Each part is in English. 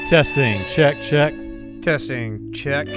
Testing, check, check. Testing, check.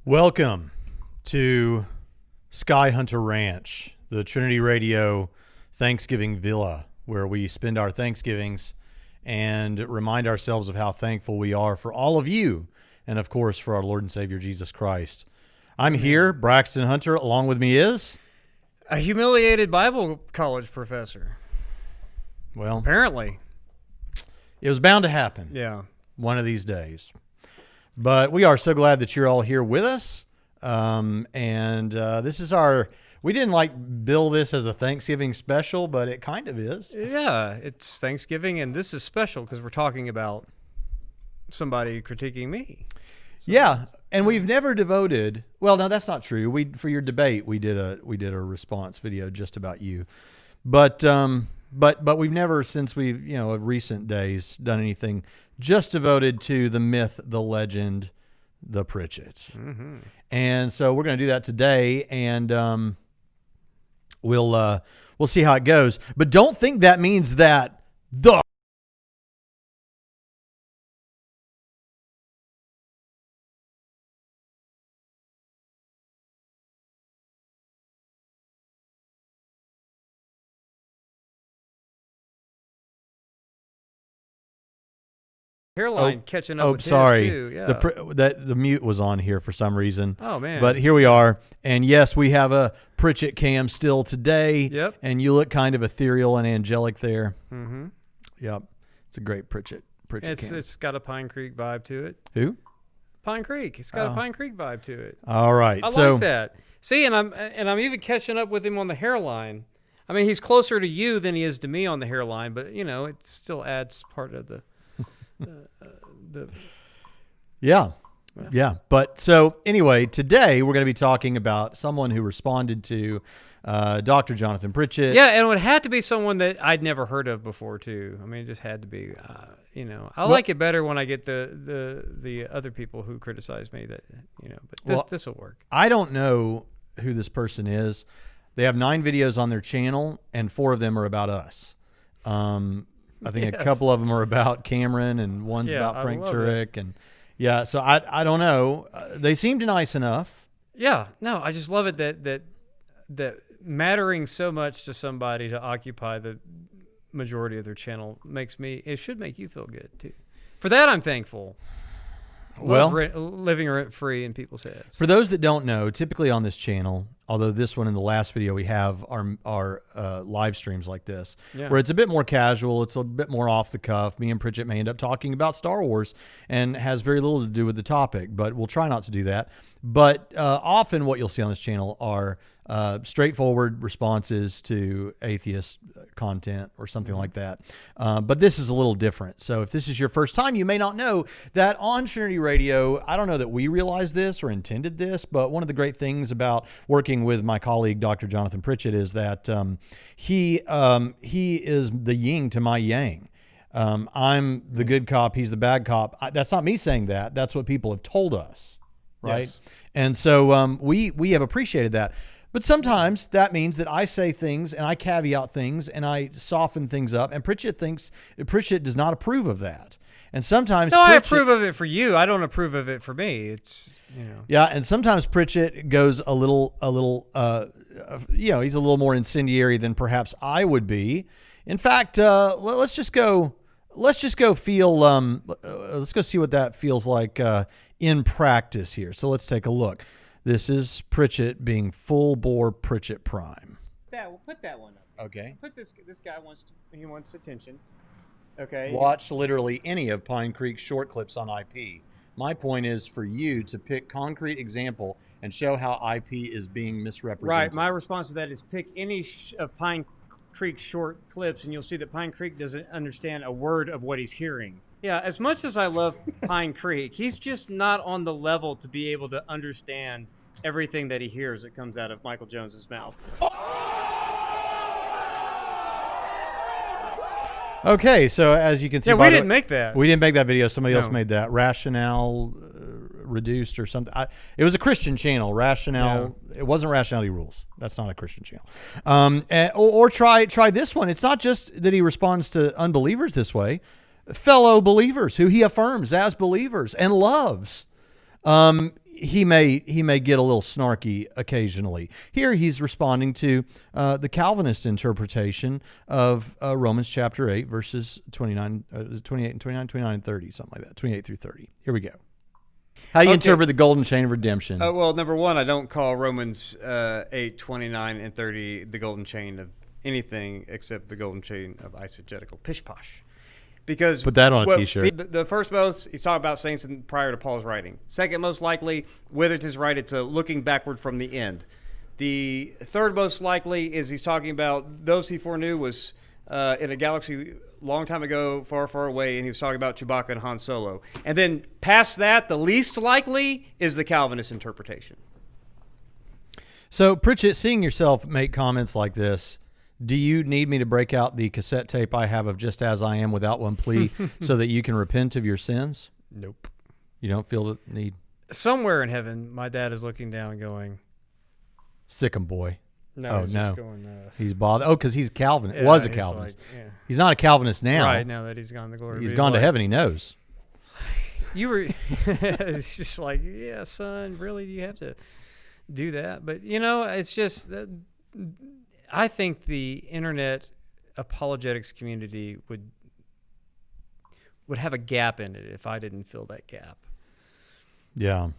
Welcome to Sky Hunter Ranch, the Trinity Radio Thanksgiving Villa, where we spend our Thanksgivings and remind ourselves of how thankful we are for all of you and, of course, for our Lord and Savior Jesus Christ. I'm here, Braxton Hunter. Along with me is... a humiliated Bible college professor. Well, Apparently. it was bound to happen Yeah. one of these days. But we are so glad that you're all here with us. This is our... We didn't bill this as a Thanksgiving special, but it kind of is. Yeah, it's Thanksgiving, and this is special because we're talking about somebody critiquing me. So Yeah, and we've never devoted... Well, no, that's not true. For your debate, we did a response video just about you. But we've never, since we've, recent days, done anything just devoted to the myth, the legend, the Pritchetts. Mm-hmm. And so we're going to do that today, and we'll see how it goes. But don't think that means that the hairline catching up with sorry. his too. Yeah. The mute was on here for some reason. Oh, man. But here we are. And yes, we have a Pritchett cam still today. Yep. And you look kind of ethereal and angelic there. Mm-hmm. Yep. It's a great Pritchett cam. It's got a Pine Creek vibe to it. Who? Pine Creek. It's got a Pine Creek vibe to it. All right. I so like that. See, and I'm even catching up with him on the hairline. I mean, he's closer to you than he is to me on the hairline, but it still adds part of the Yeah. But so anyway, today we're going to be talking about someone who responded to Dr. Johnathan Pritchett. Yeah, and it would have to be someone that I'd never heard of before too. I mean, it just had to be. I like it better when I get the other people who criticize me. But this will work. I don't know who this person is. They have 9 videos on their channel, and 4 of them are about us. I think a couple of them are about Cameron, and one's about Frank Turek, and so I don't know. They seemed nice enough. Yeah, no, I just love it that mattering so much to somebody to occupy the majority of their channel it should make you feel good too. For that, I'm thankful. Living rent free in people's heads. For those that don't know, typically on this channel, although this one in the last video we have our live streams like this, where it's a bit more casual, it's a bit more off the cuff. Me and Pritchett may end up talking about Star Wars and has very little to do with the topic, but we'll try not to do that. But often what you'll see on this channel are straightforward responses to atheist content or something like that. But this is a little different. So if this is your first time, you may not know that on Trinity Radio, I don't know that we realized this or intended this, but one of the great things about working with my colleague, Dr. Johnathan Pritchett, is that he is the yin to my yang. I'm the good cop. He's the bad cop. That's not me saying that. That's what people have told us. Right. Yes. And so we have appreciated that. But sometimes that means that I say things and I caveat things and I soften things up. And Pritchett does not approve of that. And sometimes I approve of it for you. I don't approve of it for me. It's, Yeah, and sometimes Pritchett goes a little he's a little more incendiary than perhaps I would be. In fact, let's just go feel. Let's go see what that feels like in practice here. So let's take a look. This is Pritchett being full bore Pritchett Prime. Put that one up. Okay. Put this guy wants attention. Okay. Watch literally any of Pine Creek's short clips on IP. My point is for you to pick concrete example and show how IP is being misrepresented. Right. My response to that is pick any of Pine Creek short clips, and you'll see that Pine Creek doesn't understand a word of what he's hearing. Yeah, as much as I love Pine Creek, he's just not on the level to be able to understand everything that he hears that comes out of Michael Jones's mouth. Okay, so as you can see, we didn't make that. We didn't make that video. Somebody else made that. Rationale Reduced or something. It was a Christian channel. Rationale. Yeah. It wasn't Rationality Rules. That's not a Christian channel. Or try this one. It's not just that he responds to unbelievers this way. Fellow believers who he affirms as believers and loves. He may get a little snarky occasionally. Here he's responding to the Calvinist interpretation of Romans chapter 8, verses 28 and 29 and 30, something like that, 28 through 30. Here we go. How do you interpret the golden chain of redemption? Well, number one, I don't call Romans 8, 29 and 30 the golden chain of anything except the golden chain of eisegetical pish-posh. Because put that on a t-shirt. The first most, he's talking about saints prior to Paul's writing. Second most likely, whether it is right, it's a looking backward from the end. The third most likely is he's talking about those he foreknew was in a galaxy long time ago, far, far away, and he was talking about Chewbacca and Han Solo. And then past that, the least likely is the Calvinist interpretation. So, Pritchett, seeing yourself make comments like this, do you need me to break out the cassette tape I have of Just As I Am Without One Plea so that you can repent of your sins? Nope. You don't feel the need? Somewhere in heaven, my dad is looking down going, sick 'em, boy. No, he's just going, he's bothered. Oh, because he's Calvinist. Yeah, was a Calvinist. Like, yeah. He's not a Calvinist now. Right, now that he's gone to glory. He's gone to heaven, he knows. You were, it's just like, yeah, son, really, do you have to do that? But, it's just that I think the internet apologetics community would have a gap in it if I didn't fill that gap. Yeah.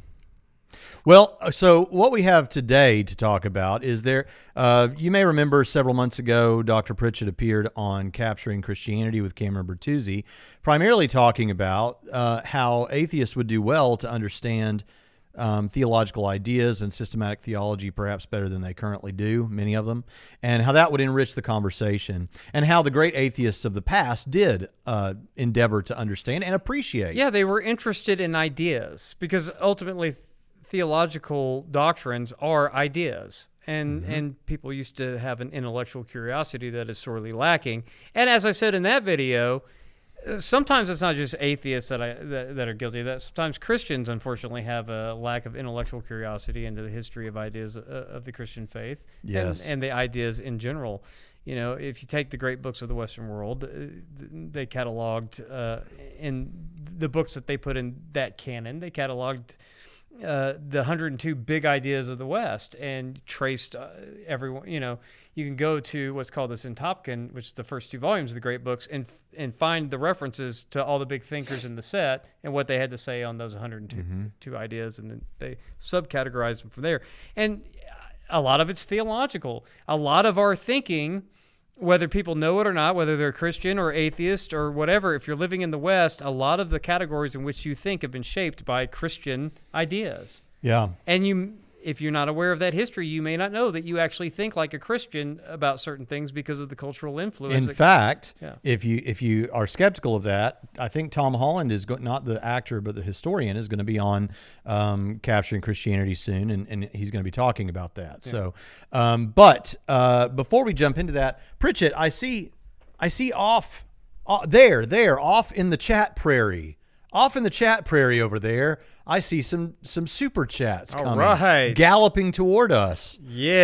Well, so what we have today to talk about is you may remember several months ago, Dr. Pritchett appeared on Capturing Christianity with Cameron Bertuzzi, primarily talking about how atheists would do well to understand theological ideas and systematic theology perhaps better than they currently do, many of them, and how that would enrich the conversation, and how the great atheists of the past did endeavor to understand and appreciate. Yeah, they were interested in ideas because ultimately theological doctrines are ideas. And people used to have an intellectual curiosity that is sorely lacking. And as I said in that video, sometimes it's not just atheists that are guilty of that. Sometimes Christians, unfortunately, have a lack of intellectual curiosity into the history of ideas of the Christian faith. Yes. And the ideas in general. If you take the great books of the Western world, they cataloged in the books that they put in that canon, they cataloged the 102 big ideas of the West and traced everyone. You can go to what's called the Syntopicon, which is the first two volumes of the great books, and find the references to all the big thinkers in the set and what they had to say on those 102 ideas, and then they subcategorize them from there. And a lot of it's theological. A lot of our thinking, whether people know it or not, whether they're Christian or atheist or whatever, if you're living in the West, a lot of the categories in which you think have been shaped by Christian ideas. Yeah. And if you're not aware of that history, you may not know that you actually think like a Christian about certain things because of the cultural influence. In fact, if you are skeptical of that, I think Tom Holland is not the actor, but the historian is going to be on Capturing Christianity soon, and he's going to be talking about that. Yeah. So, but before we jump into that, Pritchett, I see off in the chat prairie. Off in the chat prairie over there, I see some super chats coming, galloping toward us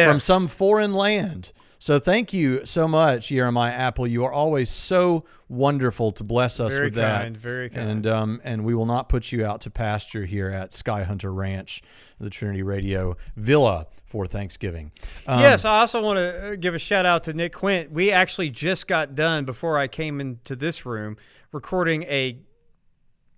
from some foreign land. So thank you so much, Jeremiah Apple. You are always so wonderful to bless us with that. Very kind. And we will not put you out to pasture here at Sky Hunter Ranch, the Trinity Radio Villa, for Thanksgiving. Yes, I also want to give a shout out to Nick Quint. We actually just got done, before I came into this room, recording a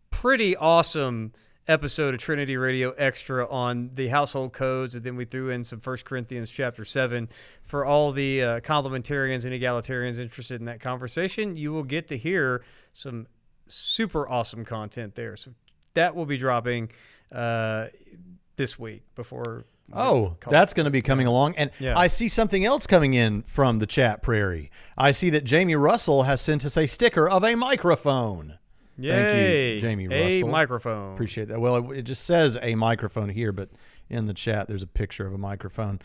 pretty awesome episode of Trinity Radio Extra on the household codes, and then we threw in some 1 Corinthians chapter 7 for all the complementarians and egalitarians interested in that conversation. You will get to hear some super awesome content there. So that will be dropping this week before. That's going to be coming along. And I see something else coming in from the chat prairie. I see that Jamie Russell has sent us a sticker of a microphone. Yay. Thank you, Jamie Russell. A microphone. Appreciate that. Well, it just says a microphone here, but in the chat there's a picture of a microphone.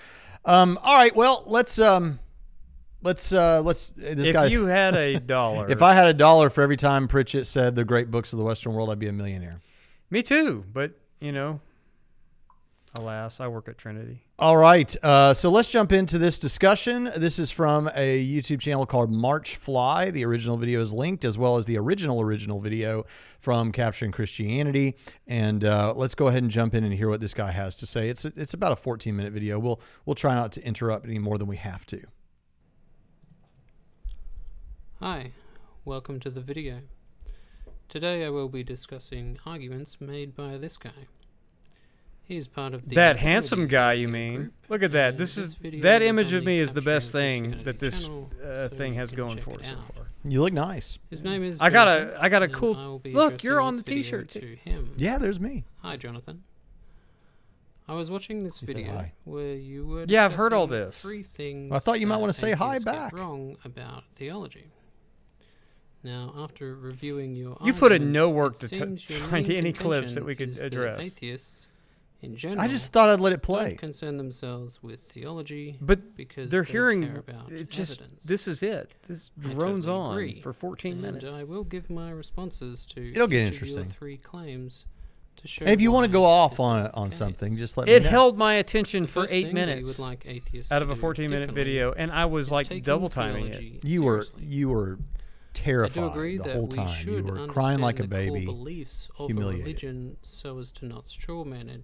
All right. Well, let's. This if you had $1, if I had $1 for every time Pritchett said the great books of the Western world, I'd be a millionaire. Me too, but alas, I work at Trinity. All right. So let's jump into this discussion. This is from a YouTube channel called March Fly. The original video is linked, as well as the original video from Capturing Christianity. And let's go ahead and jump in and hear what this guy has to say. It's about a 14-minute video. We'll try not to interrupt any more than we have to. Hi, welcome to the video. Today I will be discussing arguments made by this guy. He's part of the that handsome guy, you mean? Look at that. That image of me is the best thing that this thing has going for it so far. You look nice. His name is I got a cool look. You're on the t-shirt too. Yeah, there's me. Hi, Jonathan. I was watching this video where you were I've heard all this. 3 things I thought you might want to say hi back. Wrong about theology. Now, after reviewing your you put in no work to find any clips that we could address. Atheists in general, I just thought I'd let it play. Don't concern themselves with theology, but because they're they hearing care about evidence. This is it. This drones totally on for 14 minutes. I will give my responses to It'll get each interesting. of your 3 claims to show. And if you want to go off on something, just let me know. It held my attention for 8 minutes would like atheists out of a 14-minute video, and I was like double timing it. You were terrified the whole time. You were crying like a baby. Beliefs of a religion so as to not strawman it,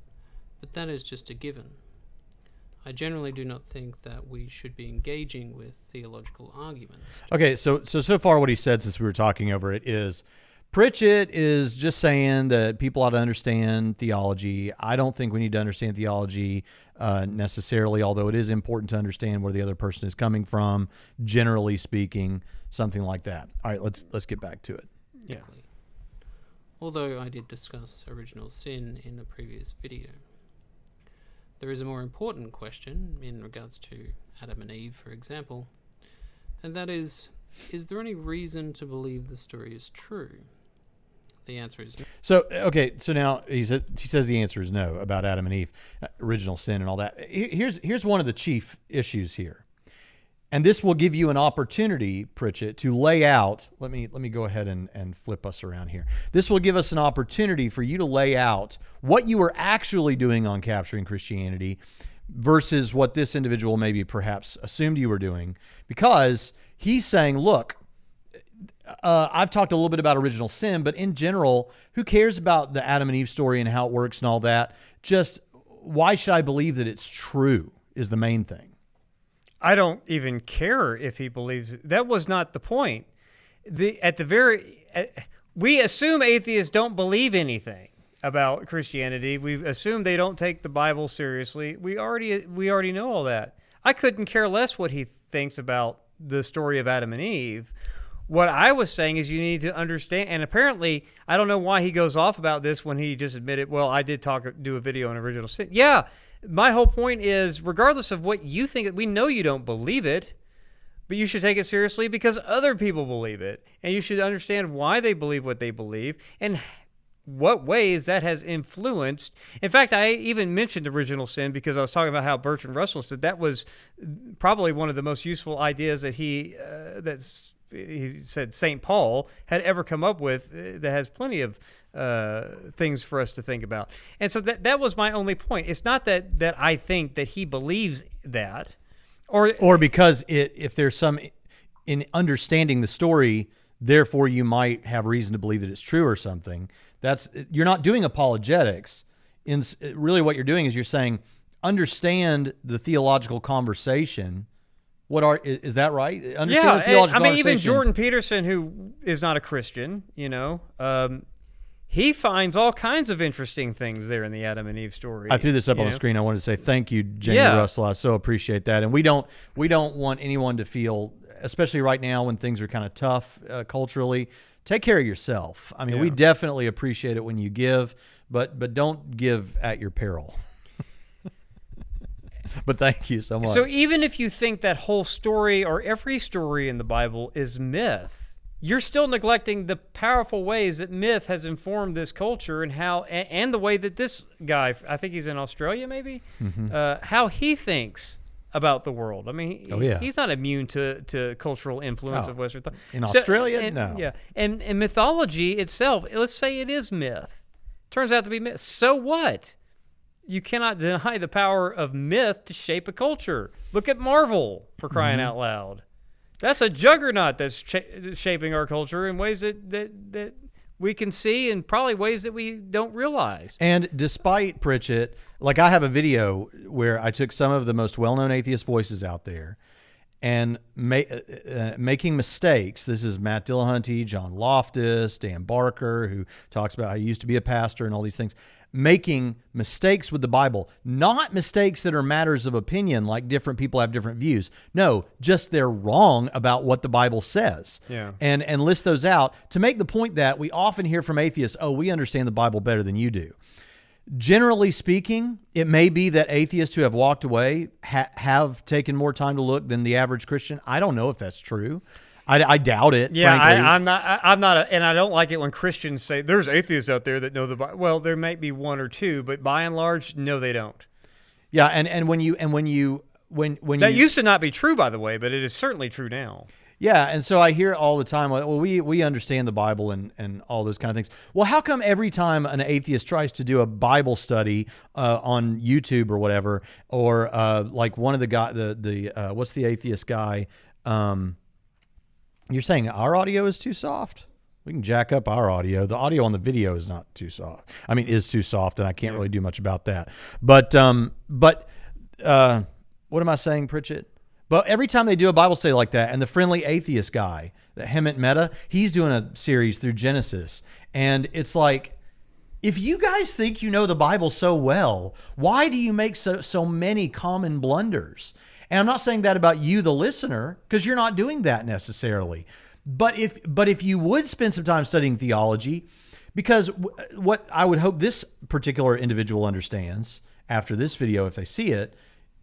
but that is just a given. I generally do not think that we should be engaging with theological arguments. Okay, so far what he said since we were talking over it is Pritchett is just saying that people ought to understand theology. I don't think we need to understand theology necessarily, although it is important to understand where the other person is coming from, generally speaking, something like that. All right, let's get back to it. Yeah. Although I did discuss original sin in a previous video. There is a more important question in regards to Adam and Eve, for example, and that is there any reason to believe the story is true? The answer is no. So now he says the answer is no about Adam and Eve, original sin and all that. Here's one of the chief issues here. And this will give you an opportunity, Pritchett, to lay out, let me go ahead and flip us around here. This will give us an opportunity for you to lay out what you were actually doing on Capturing Christianity versus what this individual maybe perhaps assumed you were doing. Because he's saying, look, I've talked a little bit about original sin, but in general, who cares about the Adam and Eve story and how it works and all that? Just why should I believe that it's true is the main thing. I don't even care if he believes it. That was not the point. We assume atheists don't believe anything about Christianity. We assume they don't take the Bible seriously. We already know all that. I couldn't care less what he thinks about the story of Adam and Eve. What I was saying is you need to understand, and apparently, I don't know why he goes off about this when he just admitted, well, I did do a video on original sin. Yeah, my whole point is, regardless of what you think, we know you don't believe it, but you should take it seriously because other people believe it, and you should understand why they believe what they believe, and what ways that has influenced. In fact, I even mentioned original sin because I was talking about how Bertrand Russell said that was probably one of the most useful ideas that he said St. Paul had ever come up with that has plenty of things for us to think about. And so that was my only point. It's not that I think that he believes that. Or because if there's some in understanding the story, therefore you might have reason to believe that it's true or something. You're not doing apologetics. Really what you're doing is you're saying, understand the theological conversation. Is that right? Understand the theological conversation. Even Jordan Peterson, who is not a Christian, he finds all kinds of interesting things there in the Adam and Eve story. I threw this up on the screen. I wanted to say thank you, Jamie Russell. I so appreciate that. And we don't want anyone to feel, especially right now when things are kind of tough culturally, take care of yourself. I mean, we definitely appreciate it when you give, but don't give at your peril. But thank you so much. So even if you think that whole story or every story in the Bible is myth, you're still neglecting the powerful ways that myth has informed this culture and the way that this guy, I think he's in Australia maybe, how he thinks about the world. I mean, he's not immune to cultural influence of Western thought. In Australia, no. Yeah, and mythology itself, let's say it is myth. Turns out to be myth. So what? You cannot deny the power of myth to shape a culture. Look at Marvel, for crying out loud. That's a juggernaut that's shaping our culture in ways that we can see and probably ways that we don't realize. And despite Pritchett, like I have a video where I took some of the most well-known atheist voices out there and making mistakes. This is Matt Dillahunty, John Loftus, Dan Barker, who talks about how he used to be a pastor and all these things. Making mistakes with the Bible, not mistakes that are matters of opinion, like different people have different views. No, just they're wrong about what the Bible says. Yeah. And list those out to make the point that we often hear from atheists, oh, we understand the Bible better than you do. Generally speaking, it may be that atheists who have walked away have taken more time to look than the average Christian. I don't know if that's true. I doubt it. Yeah, frankly. I'm not, and I don't like it when Christians say there's atheists out there that know the Bible. Well, there might be one or two, but by and large, no, they don't. Yeah, and when you that used to not be true, by the way, but it is certainly true now. Yeah, and so I hear all the time, well, we understand the Bible and all those kind of things. Well, how come every time an atheist tries to do a Bible study on YouTube or whatever, or like one of the guy, what's the atheist guy? You're saying our audio is too soft? We can jack up our audio. The audio on the video is not too soft. I mean, is too soft, and I can't really do much about that. But what am I saying, Pritchett? But every time they do a Bible study like that, and the friendly atheist guy, the Hemant Mehta, he's doing a series through Genesis, and it's like, if you guys think you know the Bible so well, why do you make so many common blunders? And I'm not saying that about you, the listener, because you're not doing that necessarily. But if you would spend some time studying theology, because what I would hope this particular individual understands after this video, if they see it,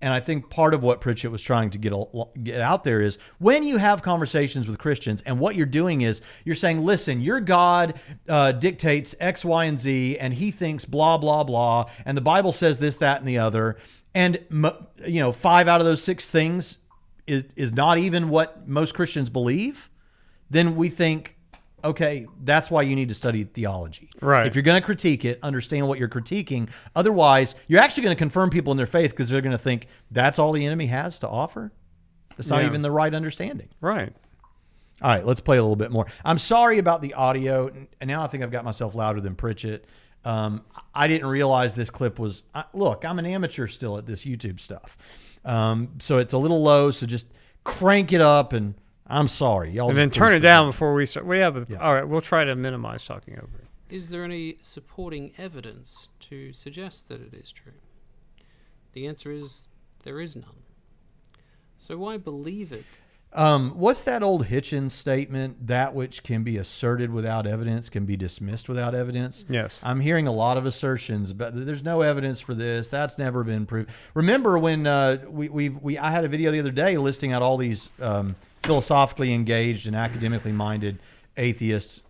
and I think part of what Pritchett was trying to get out there is when you have conversations with Christians and what you're doing is you're saying, listen, your God dictates X, Y, and Z, and he thinks blah, blah, blah, and the Bible says this, that, and the other. And, 5 out of those 6 things is not even what most Christians believe, then we think, okay, that's why you need to study theology. Right. If you're going to critique it, understand what you're critiquing. Otherwise, you're actually going to confirm people in their faith because they're going to think that's all the enemy has to offer. That's not even the right understanding. Right. All right, let's play a little bit more. I'm sorry about the audio, and now I think I've got myself louder than Pritchett. I didn't realize this clip was, look, I'm an amateur still at this YouTube stuff. So it's a little low, so just crank it up, and I'm sorry. Y'all and then turn it down before we start. All right, we'll try to minimize talking over it. Is there any supporting evidence to suggest that it is true? The answer is there is none. So why believe it? What's that old Hitchens statement? That which can be asserted without evidence can be dismissed without evidence. Yes. I'm hearing a lot of assertions, but there's no evidence for this. That's never been proved. Remember when I had a video the other day listing out all these philosophically engaged and academically minded atheists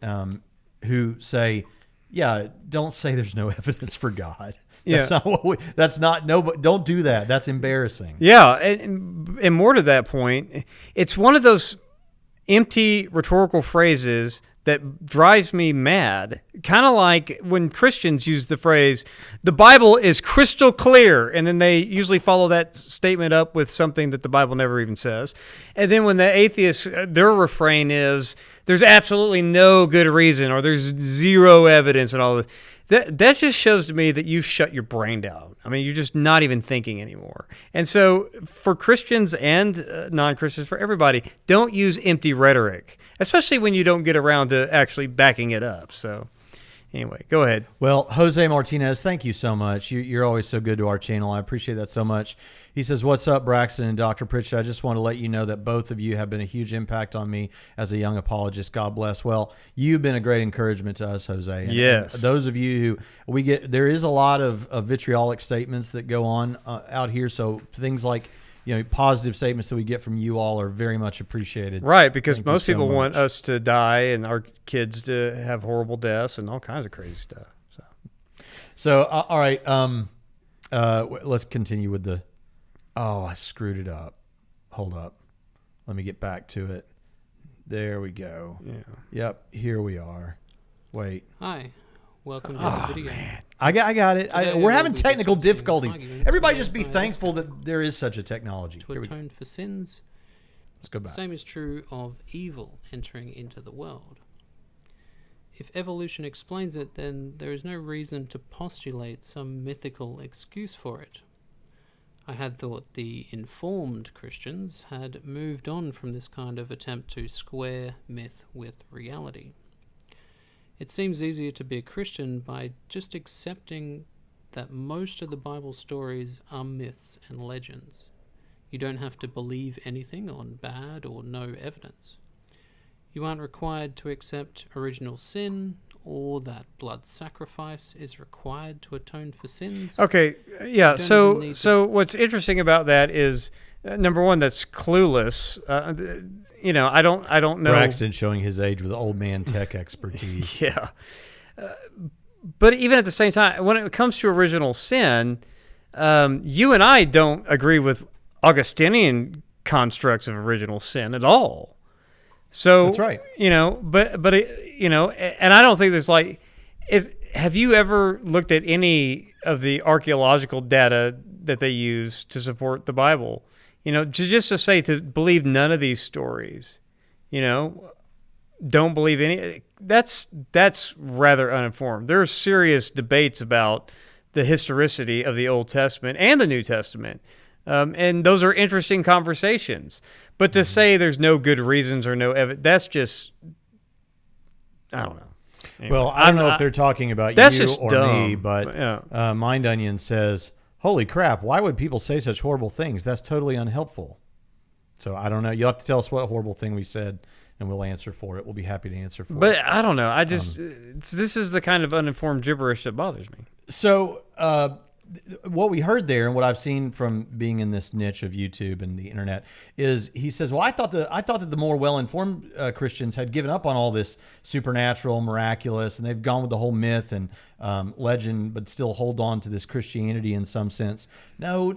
who say, yeah, don't say there's no evidence for God. That's not what don't do that. That's embarrassing. Yeah, and more to that point, it's one of those empty rhetorical phrases that drives me mad. Kind of like when Christians use the phrase, the Bible is crystal clear, and then they usually follow that statement up with something that the Bible never even says. And then when the atheists, their refrain is, there's absolutely no good reason, or there's zero evidence and all this. That just shows to me that you've shut your brain down. I mean, you're just not even thinking anymore. And so for Christians and non-Christians, for everybody, don't use empty rhetoric, especially when you don't get around to actually backing it up. So anyway, go ahead. Well, Jose Martinez, thank you so much. You're always so good to our channel. I appreciate that so much. He says, what's up, Braxton and Dr. Pritchett? I just want to let you know that both of you have been a huge impact on me as a young apologist. God bless. Well, you've been a great encouragement to us, Jose. And, yes. And those of you who there is a lot of vitriolic statements that go on out here. So things like, positive statements that we get from you all are very much appreciated. Right, because Thank most you so people much. want us to die and our kids to have horrible deaths and all kinds of crazy stuff. So all right, let's continue with the. Oh, I screwed it up. Hold up. Let me get back to it. There we go. Yeah. Yep. Here we are. Wait. Hi, welcome to the video. Man. I got it. Today We're we'll having be technical discussing difficulties. arguments Everybody made just be by thankful this that there is such a technology. To Here we go. atone for sins. Let's go The back. same is true of evil entering into the world. If evolution explains it, then there is no reason to postulate some mythical excuse for it. I had thought the informed Christians had moved on from this kind of attempt to square myth with reality. It seems easier to be a Christian by just accepting that most of the Bible stories are myths and legends. You don't have to believe anything on bad or no evidence. You aren't required to accept original sin or that blood sacrifice is required to atone for sins. Okay, yeah. don't even need So what's interesting about that is number one, that's clueless. I don't know. Braxton showing his age with old man tech expertise. Yeah. But even at the same time, when it comes to original sin, you and I don't agree with Augustinian constructs of original sin at all. So That's right. And I don't think there's have you ever looked at any of the archaeological data that they use to support the Bible? To say to believe none of these stories, don't believe any. That's rather uninformed. There are serious debates about the historicity of the Old Testament and the New Testament. And those are interesting conversations. But to say there's no good reasons or no evidence, that's just, I don't know. Anyway, Well, I don't know if they're talking about that's you just or dumb, me, but yeah. Mind Onion says, holy crap, why would people say such horrible things? That's totally unhelpful. So I don't know. You'll have to tell us what horrible thing we said, and we'll answer for it. We'll be happy to answer for it. But I don't know. I just, this is the kind of uninformed gibberish that bothers me. So what we heard there, and what I've seen from being in this niche of YouTube and the internet, is he says, "Well, I thought that the more well-informed Christians had given up on all this supernatural, miraculous, and they've gone with the whole myth and legend, but still hold on to this Christianity in some sense." No.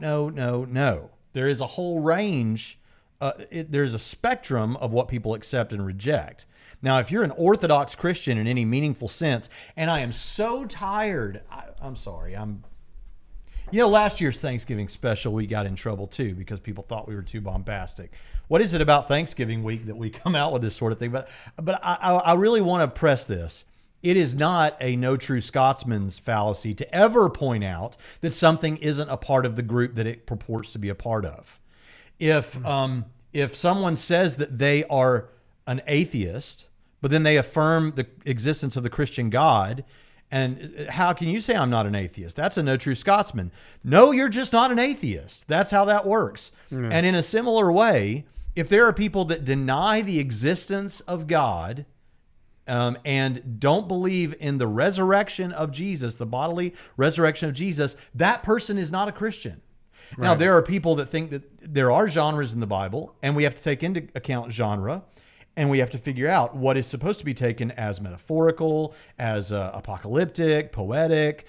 There is a whole range. There's a spectrum of what people accept and reject. Now, if you're an Orthodox Christian in any meaningful sense, and I am so tired, I'm sorry, last year's Thanksgiving special, we got in trouble too because people thought we were too bombastic. What is it about Thanksgiving week that we come out with this sort of thing? But I really want to press this. It is not a no true Scotsman's fallacy to ever point out that something isn't a part of the group that it purports to be a part of. If someone says that they are an atheist, but then they affirm the existence of the Christian God, and how can you say I'm not an atheist? That's a no true Scotsman. No, you're just not an atheist. That's how that works. And in a similar way, if there are people that deny the existence of God and don't believe in the resurrection of Jesus, the bodily resurrection of Jesus, that person is not a Christian. Right. Now, there are people that think that there are genres in the Bible, and we have to take into account genre, and we have to figure out what is supposed to be taken as metaphorical, as apocalyptic, poetic,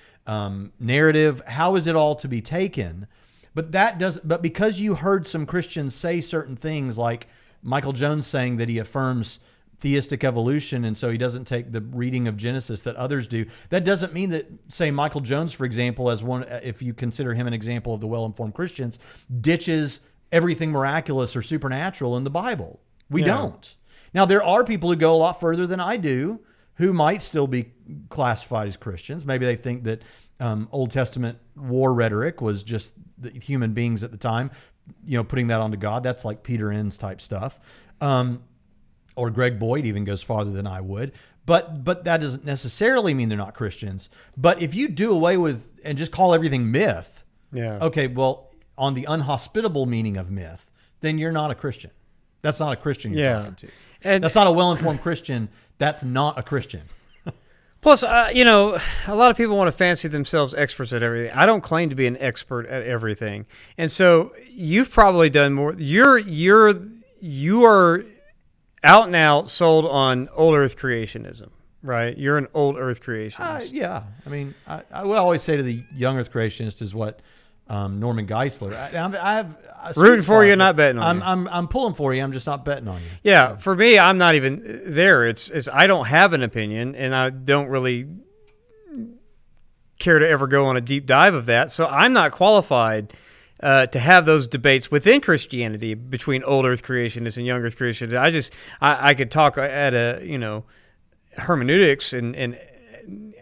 narrative. How is it all to be taken? But because you heard some Christians say certain things, like Michael Jones saying that he affirms theistic evolution, and so he doesn't take the reading of Genesis that others do, that doesn't mean that, say, Michael Jones, for example, as one, if you consider him an example of the well-informed Christians, ditches everything miraculous or supernatural in the Bible. We don't. Now, there are people who go a lot further than I do who might still be classified as Christians. Maybe they think that Old Testament war rhetoric was just the human beings at the time, putting that onto God. That's like Peter Enns type stuff. Or Greg Boyd even goes farther than I would. But that doesn't necessarily mean they're not Christians. But if you do away with and just call everything myth, okay, well, on the unhospitable meaning of myth, then you're not a Christian. That's not a Christian you're talking to. And that's not a well-informed Christian. That's not a Christian. Plus, a lot of people want to fancy themselves experts at everything. I don't claim to be an expert at everything. And so you've probably done more. You are out and out sold on old earth creationism, right? You're an old earth creationist. Yeah. I mean, I would always say to the young earth creationist is what Norman Geisler. I have rooting for you, not betting on you. I'm pulling for you. I'm just not betting on you. Yeah, for me, I'm not even there. It's I don't have an opinion, and I don't really care to ever go on a deep dive of that. So I'm not qualified to have those debates within Christianity between old earth creationists and young earth creationists. I could talk at a hermeneutics and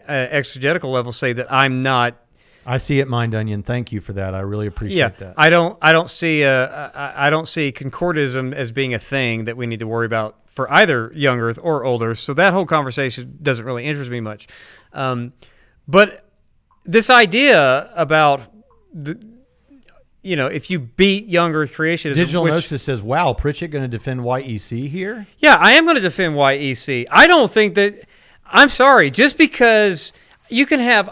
exegetical level, say that I'm not. I see it, Mind Onion. Thank you for that. I really appreciate that. I don't see concordism as being a thing that we need to worry about for either young earth or old earth. So that whole conversation doesn't really interest me much. But this idea about if you beat young earth creationism. Digital Gnosis says, wow, Pritchett going to defend YEC here? Yeah, I am going to defend YEC. I don't think that, I'm sorry, just because you can have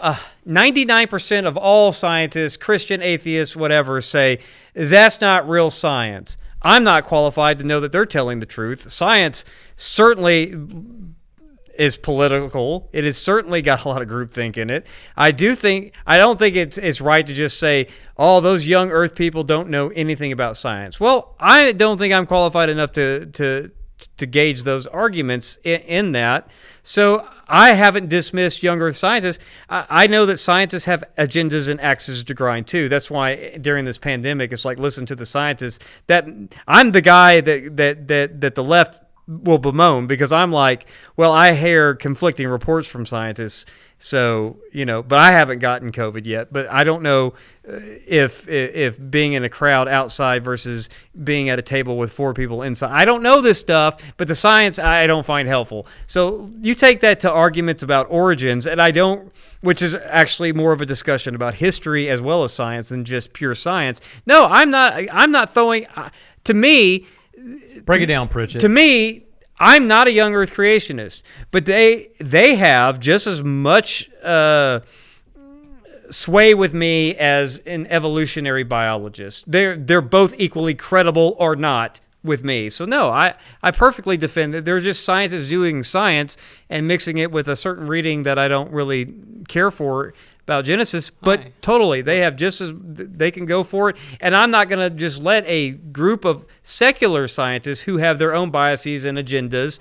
99% of all scientists, Christian, atheists, whatever, say that's not real science. I'm not qualified to know that they're telling the truth. Science certainly is political. It has certainly got a lot of groupthink in it. I don't think it's right to just say, oh, those young earth people don't know anything about science. Well, I don't think I'm qualified enough to gauge those arguments in that. So I haven't dismissed young earth scientists. I know that scientists have agendas and axes to grind too. That's why during this pandemic, it's like, listen to the scientists. That I'm the guy that the left will bemoan, because I'm like, well, I hear conflicting reports from scientists. So, but I haven't gotten COVID yet. But I don't know if being in a crowd outside versus being at a table with 4 people inside. I don't know this stuff, but the science I don't find helpful. So you take that to arguments about origins, and I don't, which is actually more of a discussion about history as well as science than just pure science. No, I'm not throwing, to me. Break it down, Pritchett. To me, I'm not a young earth creationist, but they have just as much sway with me as an evolutionary biologist. They're both equally credible or not with me. So no, I perfectly defend that they're just scientists doing science and mixing it with a certain reading that I don't really care for about Genesis, but totally, they have they can go for it, and I'm not going to just let a group of secular scientists who have their own biases and agendas.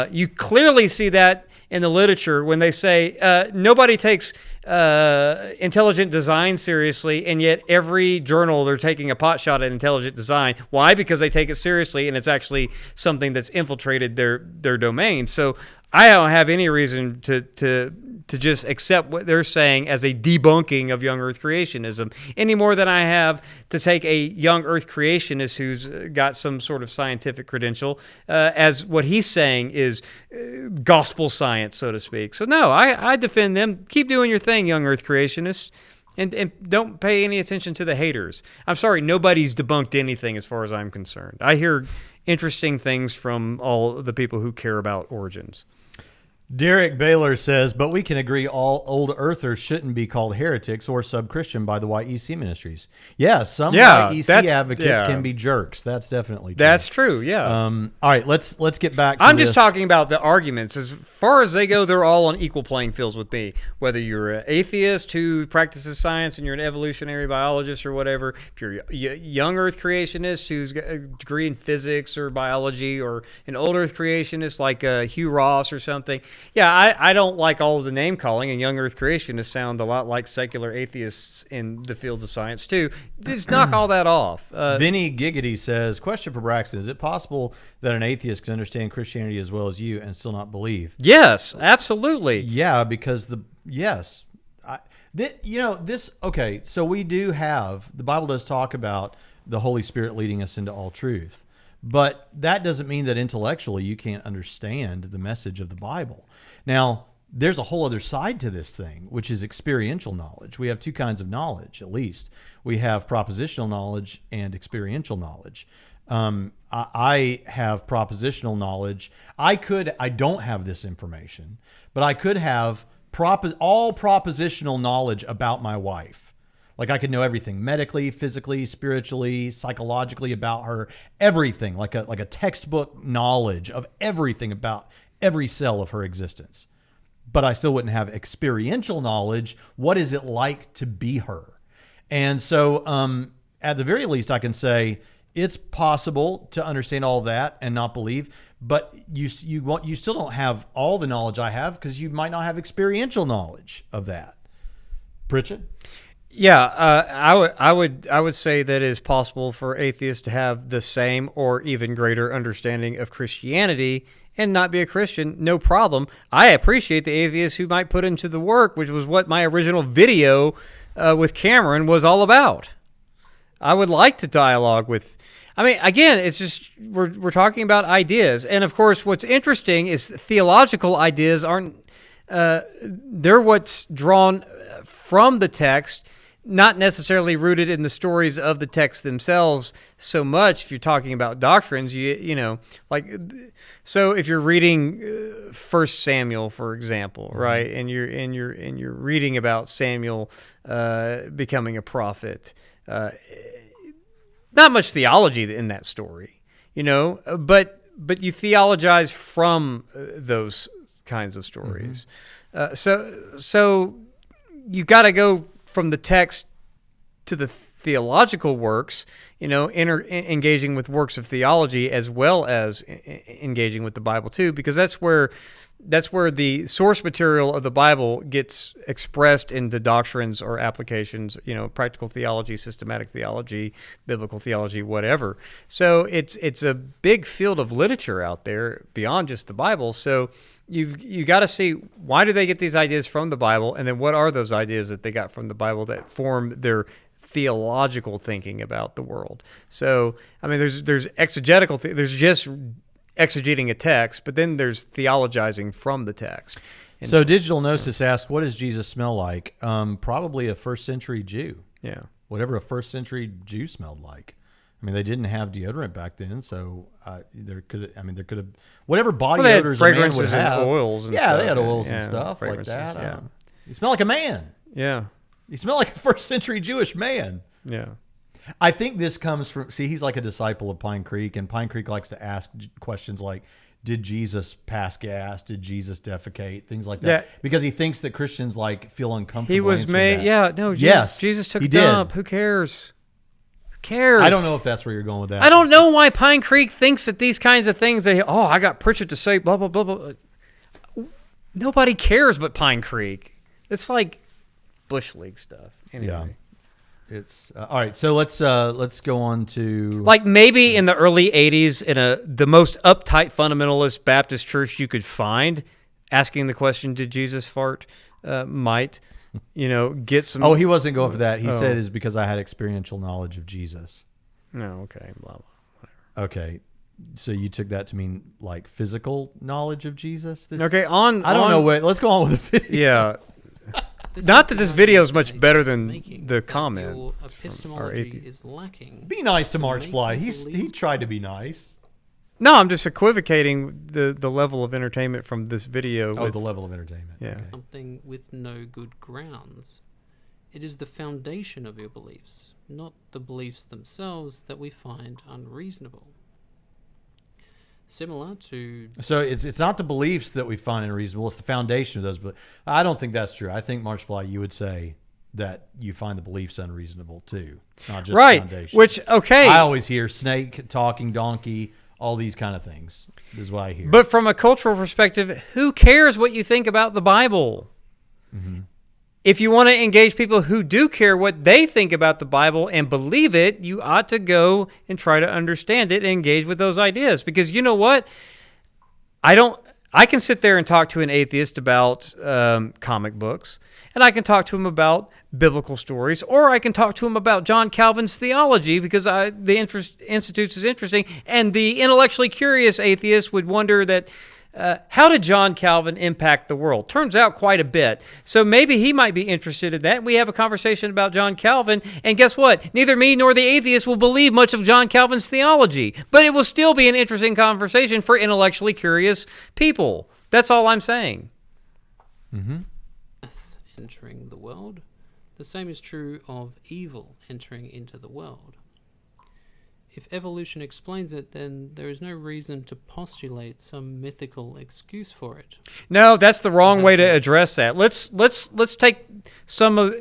You clearly see that in the literature when they say nobody takes intelligent design seriously, and yet every journal they're taking a pot shot at intelligent design. Why? Because they take it seriously, and it's actually something that's infiltrated their domain. So I don't have any reason to just accept what they're saying as a debunking of young earth creationism any more than I have to take a young earth creationist who's got some sort of scientific credential as what he's saying is gospel science, so to speak. So no, I defend them. Keep doing your thing, young earth creationists. And don't pay any attention to the haters. I'm sorry, nobody's debunked anything as far as I'm concerned. I hear interesting things from all the people who care about origins. Derek Baylor says, but we can agree all old earthers shouldn't be called heretics or sub-Christian by the YEC ministries. Yeah, some YEC advocates can be jerks. That's definitely true. That's true, yeah. All right, let's get back to I'm this. just talking about the arguments. As far as they go, they're all on equal playing fields with me. Whether you're an atheist who practices science and you're an evolutionary biologist or whatever, if you're a young earth creationist who's got a degree in physics or biology, or an old earth creationist like Hugh Ross or something. Yeah, I don't like all of the name calling, and young earth creationists sound a lot like secular atheists in the fields of science too. Just knock all that off. Vinny Giggity says, question for Braxton, is it possible that an atheist can understand Christianity as well as you and still not believe? Yes, absolutely. Yeah, because okay, so we do have, the Bible does talk about the Holy Spirit leading us into all truth. But that doesn't mean that intellectually you can't understand the message of the Bible. Now, there's a whole other side to this thing, which is experiential knowledge. We have two kinds of knowledge, at least. We have propositional knowledge and experiential knowledge. I have propositional knowledge. I don't have this information, but I could have all propositional knowledge about my wife. Like I could know everything medically, physically, spiritually, psychologically about her, everything, like a textbook knowledge of everything about every cell of her existence. But I still wouldn't have experiential knowledge. What is it like to be her? And so at the very least, I can say it's possible to understand all of that and not believe, but you still don't have all the knowledge I have because you might not have experiential knowledge of that. Pritchett? Yeah, I would say that it is possible for atheists to have the same or even greater understanding of Christianity and not be a Christian. No problem. I appreciate the atheists who might put into the work, which was what my original video with Cameron was all about. I would like to dialogue with. I mean, again, it's just we're talking about ideas, and of course, what's interesting is theological ideas aren't. They're what's drawn from the text, not necessarily rooted in the stories of the text themselves so much. If you're talking about doctrines, you know, like, so if you're reading 1 Samuel, for example, right, and you're reading about Samuel becoming a prophet, not much theology in that story, you know, but you theologize from those kinds of stories. So you got to go from the text to the theological works, you know, engaging with works of theology as well as engaging with the Bible too, because that's where the source material of the Bible gets expressed into doctrines or applications, you know, practical theology, systematic theology, biblical theology, whatever. So it's a big field of literature out there beyond just the Bible. So you got to see, why do they get these ideas from the Bible, and then what are those ideas that they got from the Bible that form their theological thinking about the world? So I mean, there's exegetical, there's just exegeting a text, but then there's theologizing from the text. And so Digital Gnosis asks, what does Jesus smell like? Probably a first century Jew. Yeah. Whatever a first century Jew smelled like. I mean, they didn't have deodorant back then, so there could have whatever body odors a man would have. And oils and yeah, stuff. they had oils and stuff like that. Yeah. You smell like a man. Yeah. You smell like a first century Jewish man. Yeah. I think this comes from, he's like a disciple of Pine Creek, and Pine Creek likes to ask questions like, did Jesus pass gas? Did Jesus defecate? Things like that. Because he thinks that Christians like feel uncomfortable. He was made, Jesus took a dump. Who cares? Cares? I don't know if that's where you're going with that. I don't know why Pine Creek thinks that these kinds of things, I got Pritchett to say blah, blah, blah, blah. Nobody cares but Pine Creek. It's like Bush League stuff. Anyway. Yeah. It's all right. So let's go on to, like, maybe in the early 80s in the most uptight fundamentalist Baptist church you could find, asking the question, did Jesus fart, might, you know, get some. Oh, he wasn't going for that. He said is because I had experiential knowledge of Jesus. No, okay, blah, blah, whatever. Okay, so you took that to mean like physical knowledge of Jesus? Okay, I don't know. Wait, let's go on with the video. Yeah. Not that this video is much argument better atheists than making, the that comment your from our epistemology atheist. is lacking. Be nice to to make Marchfly. you He believe tried to be nice. No, I'm just equivocating the level of entertainment from this video. Oh, with- the level of entertainment. Yeah. Okay. something with no good grounds. It is the foundation of your beliefs, not the beliefs themselves, that we find unreasonable. Similar to So it's not the beliefs that we find unreasonable; it's the foundation of those. But I don't think that's true. I think Marchfly, you would say that you find the beliefs unreasonable too, not just right. the foundation. Which okay, I always hear snake talking donkey, all these kind of things is what I hear. but from a cultural perspective, who cares what you think about the Bible? Mm-hmm. If you want to engage people who do care what they think about the Bible and believe it, you ought to go and try to understand it and engage with those ideas. Because you know what? I can sit there and talk to an atheist about comic books, and I can talk to him about biblical stories, or I can talk to him about John Calvin's theology because the Institutes is interesting, and the intellectually curious atheist would wonder that how did John Calvin impact the world? Turns out quite a bit. So maybe he might be interested in that. We have a conversation about John Calvin, and guess what? Neither me nor the atheist will believe much of John Calvin's theology, but it will still be an interesting conversation for intellectually curious people. That's all I'm saying. Mm-hmm. death entering the world. The same is true of evil entering into the world. If evolution explains it, then there is no reason to postulate some mythical excuse for it. No, that's the wrong way to address that. Let's take some of,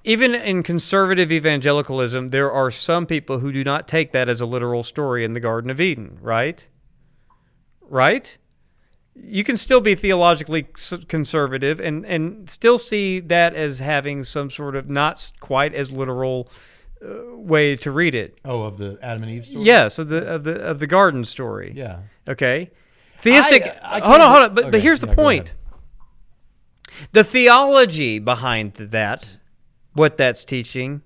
even in conservative evangelicalism, there are some people who do not take that as a literal story in the Garden of Eden, right? Right? You can still be theologically conservative and still see that as having some sort of not quite as literal way to read it. Oh, of the Adam and Eve story? Yes, of the garden story. Yeah. Okay. Theistic. I hold can't- on. But okay, here's the yeah, go point. ahead. The theology behind that, what that's teaching,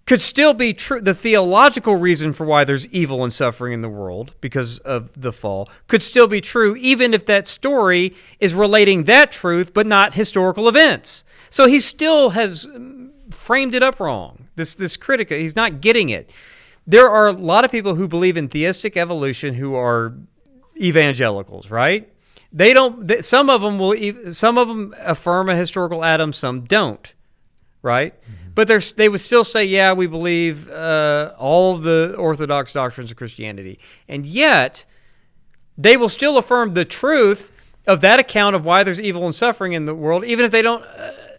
could still be true. The theological reason for why there's evil and suffering in the world because of the fall could still be true, even if that story is relating that truth, but not historical events. So he still has framed it up wrong. This critic, he's not getting it. There are a lot of people who believe in theistic evolution who are evangelicals, right? They don't. Some of them affirm a historical Adam, some don't, right? Mm-hmm. But they would still say, yeah, we believe all the orthodox doctrines of Christianity, and yet they will still affirm the truth of that account of why there's evil and suffering in the world, even if they don't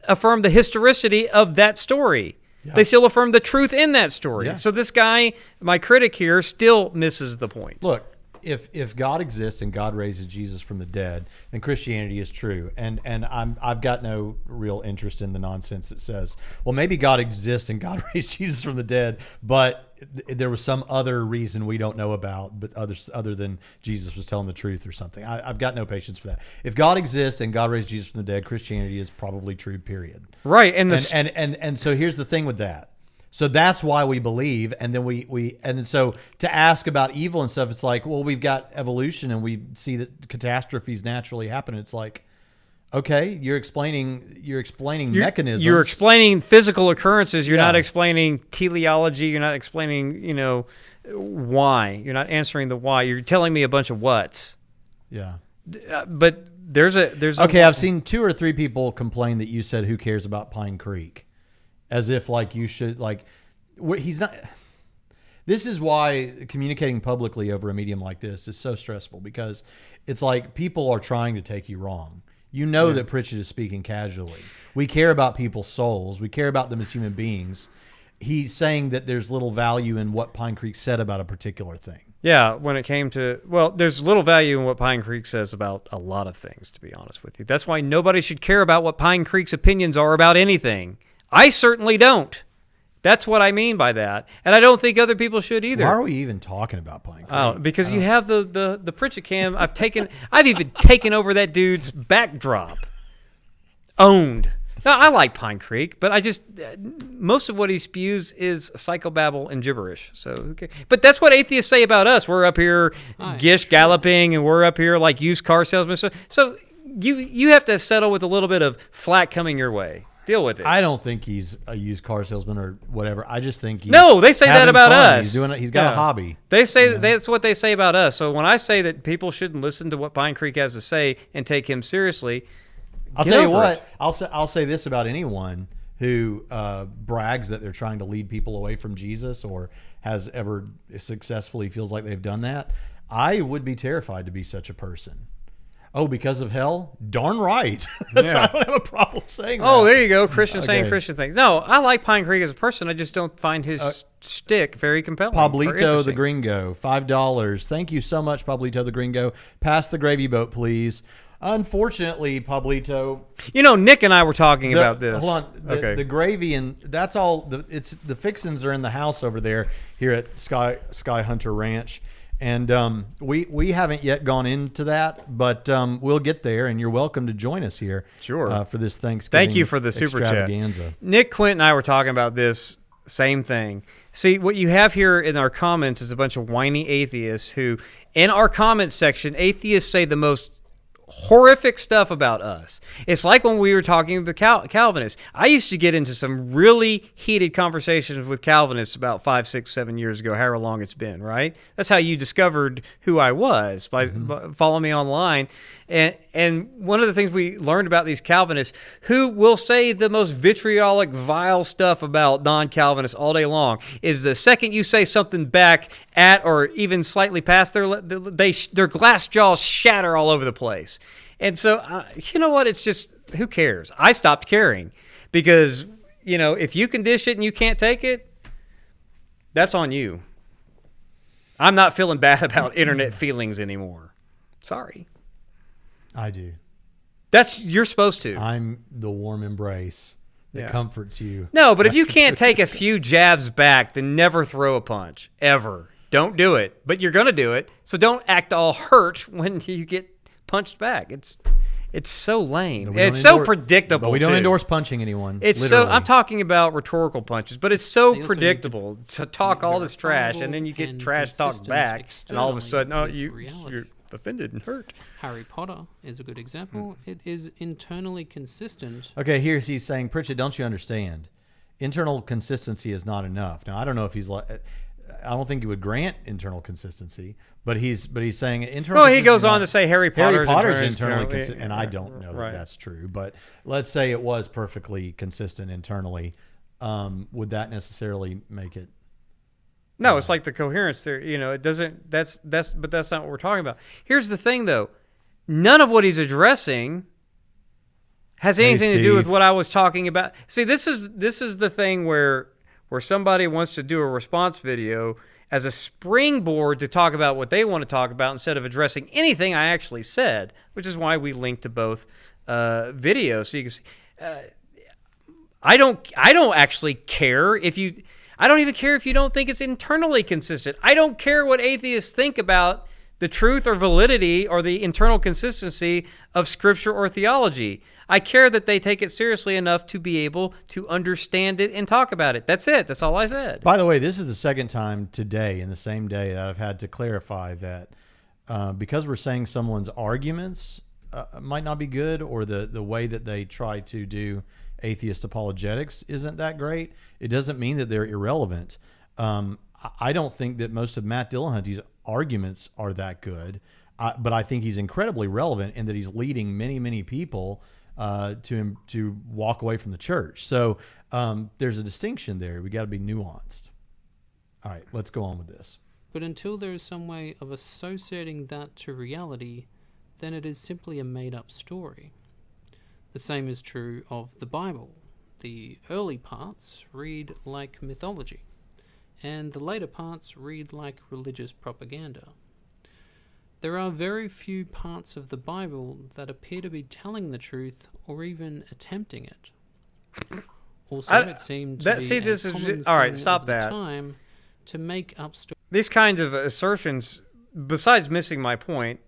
affirm the historicity of that story. Yeah. They still affirm the truth in that story. Yeah. So this guy, my critic here, still misses the point. Look, if God exists and God raises Jesus from the dead, then Christianity is true. And I've got no real interest in the nonsense that says, well, maybe God exists and God raised Jesus from the dead, but there was some other reason we don't know about, but other than Jesus was telling the truth or something. I've got no patience for that. If God exists and God raised Jesus from the dead, Christianity is probably true, period. Right. And so here's the thing with that. So that's why we believe, and then so to ask about evil and stuff, it's like, well, we've got evolution and we see that catastrophes naturally happen. It's like, okay, you're explaining mechanisms. You're explaining physical occurrences. You're not explaining teleology. You're not explaining, why. You're not answering the why. You're telling me a bunch of whats. Yeah. But there's okay. I've seen 2 or 3 people complain that you said, "Who cares about Pine Creek?" As if like you should he's not. This is why communicating publicly over a medium like this is so stressful, because it's like people are trying to take you wrong. You know that Pritchett is speaking casually. We care about people's souls. We care about them as human beings. He's saying that there's little value in what Pine Creek said about a particular thing. Yeah, when it came to, there's little value in what Pine Creek says about a lot of things, to be honest with you. That's why nobody should care about what Pine Creek's opinions are about anything. I certainly don't. That's what I mean by that. And I don't think other people should either. Why are we even talking about Pine Creek? Oh, because you have the Pritchett cam. I've even taken over that dude's backdrop. Owned. Now, I like Pine Creek, but most of what he spews is psychobabble and gibberish. So who cares? But that's what atheists say about us. We're up here gish galloping, and we're up here like used car salesmen. So you have to settle with a little bit of flack coming your way. Deal with it. I don't think he's a used car salesman or whatever. I just think he's no, they say that having about fun. us. He's got a hobby. They say that's what they say about us. So when I say that people shouldn't listen to what Pine Creek has to say and take him seriously, I'll tell you what. I'll say this about anyone who brags that they're trying to lead people away from Jesus or has ever successfully feels like they've done that. I would be terrified to be such a person. Oh, because of hell? Darn right. So I don't have a problem saying that. Oh, there you go. Christian saying Christian things. No, I like Pine Creek as a person. I just don't find his shtick very compelling. Pablito the Gringo, $5. Thank you so much, Pablito the Gringo. Pass the gravy boat, please. Unfortunately, Pablito. You know, Nick and I were talking about this. Hold on. The gravy and that's all. The fixins are in the house over there here at Sky Hunter Ranch. And we haven't yet gone into that, but we'll get there, and you're welcome to join us here for this Thanksgiving. Thank you for the super extravaganza. Chat. Nick, Quint, and I were talking about this same thing. See, what you have here in our comments is a bunch of whiny atheists who, in our comments section, atheists say the most horrific stuff about us. It's like when we were talking about Calvinists. I used to get into some really heated conversations with Calvinists about 5, 6, 7 years ago, however long it's been, right? That's how you discovered who I was, by following me online. And one of the things we learned about these Calvinists, who will say the most vitriolic, vile stuff about non-Calvinists all day long, is the second you say something back at or even slightly past, their glass jaws shatter all over the place. And so, you know what? It's just, who cares? I stopped caring because, you know, if you can dish it and you can't take it, that's on you. I'm not feeling bad about internet feelings anymore. Sorry. I do. You're supposed to. I'm the warm embrace that comforts you. No, but if you can't take a few jabs back, then never throw a punch. Ever. Don't do it. But you're going to do it. So don't act all hurt when you get punched back. It's so lame. It's so predictable. But we don't endorse punching anyone. I'm talking about rhetorical punches, but it's so predictable to talk all this trash and then you get trash talked back and all of a sudden, you're offended and hurt. Harry Potter is a good example. It is internally consistent. Okay, he's saying, Pritchett, don't you understand? Internal consistency is not enough. Now, I don't know if I don't think he would grant internal consistency, but he's saying internal. Well, he goes on to say Harry Potter's internally consistent, and I don't know that that's true. But let's say it was perfectly consistent internally. Would that necessarily make it? No, it's like the coherence theory. You know, it doesn't. But that's not what we're talking about. Here's the thing, though. None of what he's addressing has anything to do with what I was talking about. See, this is the thing where somebody wants to do a response video as a springboard to talk about what they want to talk about instead of addressing anything I actually said, which is why we link to both videos. So you can see, I don't actually care if you. I don't even care if you don't think it's internally consistent. I don't care what atheists think about the truth or validity or the internal consistency of scripture or theology. I care that they take it seriously enough to be able to understand it and talk about it. That's it. That's all I said. By the way, this is the second time today in the same day that I've had to clarify that because we're saying someone's arguments might not be good or the way that they try to do atheist apologetics isn't that great, it doesn't mean that they're irrelevant. I don't think that most of Matt Dillahunty's arguments are that good, but I think he's incredibly relevant in that he's leading many, many people to walk away from the church. So there's a distinction there. We got to be nuanced. All right, let's go on with this. But until there is some way of associating that to reality, then it is simply a made-up story. The same is true of the Bible. The early parts read like mythology, and the later parts read like religious propaganda. There are very few parts of the Bible that appear to be telling the truth or even attempting it. Also, it seemed to be this a is common all right. thing Stop at the that. time to make up stories. These kinds of assertions, besides missing my point,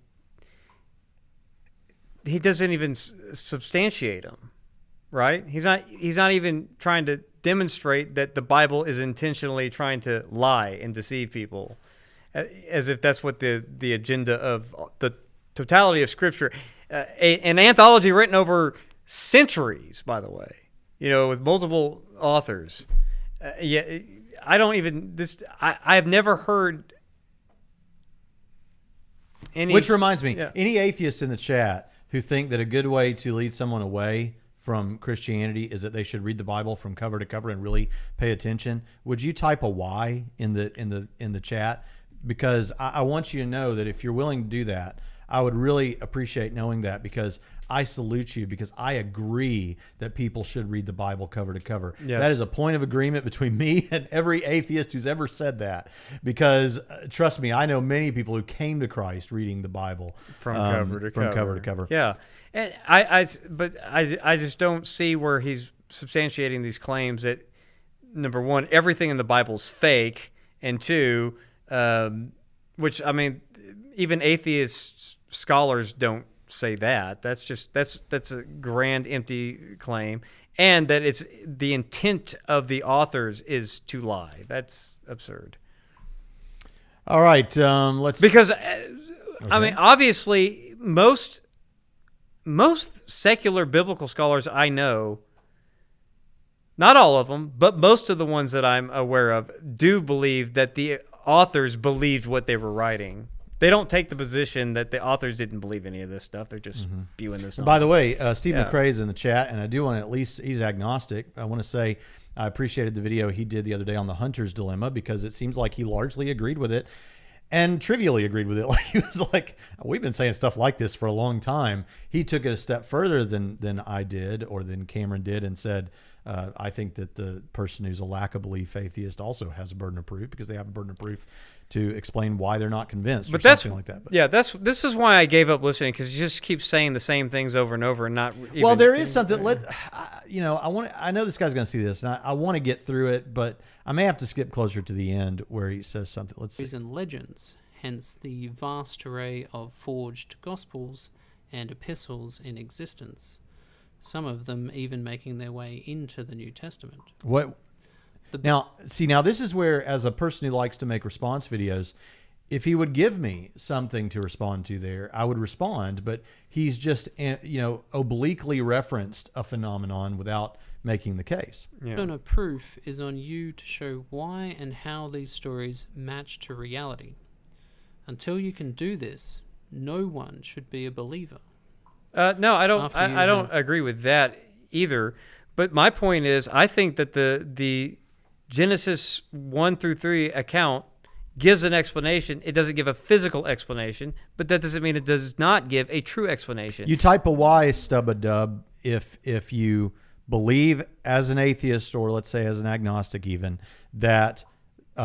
he doesn't even substantiate them, right? He's not even trying to demonstrate that the Bible is intentionally trying to lie and deceive people, as if that's what the agenda of the totality of Scripture. an anthology written over centuries, by the way, with multiple authors. I don't even I have never heard any. Which reminds me, any atheists in the chat who think that a good way to lead someone away from Christianity is that they should read the Bible from cover to cover and really pay attention, would you type a Y in the chat? Because I want you to know that if you're willing to do that, I would really appreciate knowing that, because I salute you, because I agree that people should read the Bible cover to cover. Yes. That is a point of agreement between me and every atheist who's ever said that, because trust me, I know many people who came to Christ reading the Bible from cover to cover. Yeah. And I just don't see where he's substantiating these claims that, number one, everything in the Bible's fake, and two, which, I mean, even atheist scholars don't say that. That's a grand empty claim, and that it's the intent of the authors is to lie. That's absurd. All right, let's, because I mean, obviously most secular biblical scholars I know, not all of them, but most of the ones that I'm aware of, do believe that the authors believed what they were writing. They don't take the position that the authors didn't believe any of this stuff. They're just spewing this. By the way, Steve McRae is in the chat, and I do want to, at least he's agnostic. I want to say I appreciated the video he did the other day on the hunter's dilemma, because it seems like he largely agreed with it, and trivially agreed with it. Like, he was like, we've been saying stuff like this for a long time. He took it a step further than I did, or than Cameron did, and said, I think that the person who's a lack of belief atheist also has a burden of proof, because they have a burden of proof to explain why they're not convinced, or something like that. But this is why I gave up listening, because you just keep saying the same things over and over and not even. Well, there is something. I know this guy's going to see this, and I want to get through it, but I may have to skip closer to the end where he says something. Let's see. And legends, hence the vast array of forged gospels and epistles in existence. Some of them even making their way into the New Testament. What? Now, this is where, as a person who likes to make response videos, if he would give me something to respond to there, I would respond, but he's just, obliquely referenced a phenomenon without making the case. The burden of proof is on you to show why and how these stories match to reality. Until you can do this, no one should be a believer. No, I don't. I don't agree with that either. But my point is, I think that the Genesis 1-3 account gives an explanation. It doesn't give a physical explanation, but that doesn't mean it does not give a true explanation. You type a Y, stub-a-dub, if you believe as an atheist, or let's say as an agnostic even, that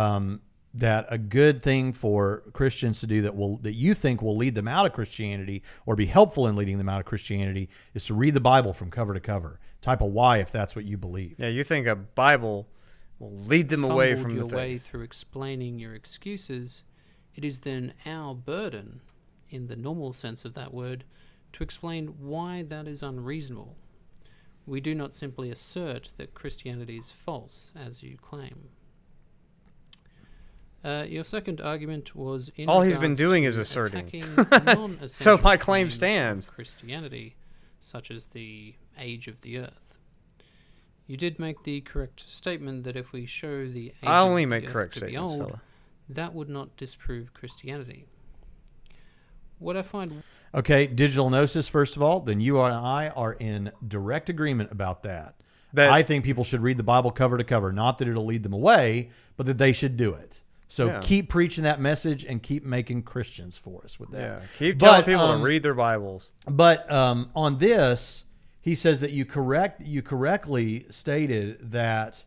a good thing for Christians to do that you think will lead them out of Christianity, or be helpful in leading them out of Christianity, is to read the Bible from cover to cover. Type a Y if that's what you believe. Yeah, you think a Bible will lead them away from the faith. Way through explaining your excuses, it is then our burden, in the normal sense of that word, to explain why that is unreasonable. We do not simply assert that Christianity is false, as you claim. Your second argument was in all he's been doing is asserting. So my claim stands. Christianity, such as the age of the earth. You did make the correct statement that if we show the age I only of make the earth correct to be statements, old, fella. that would not disprove Christianity. What I find... Okay, Digital Gnosis, first of all, then you and I are in direct agreement about that. I think people should read the Bible cover to cover. Not that it'll lead them away, but that they should do it. So keep preaching that message and keep making Christians for us with that. Yeah, keep telling people to read their Bibles. But on this, he says that you correctly stated that,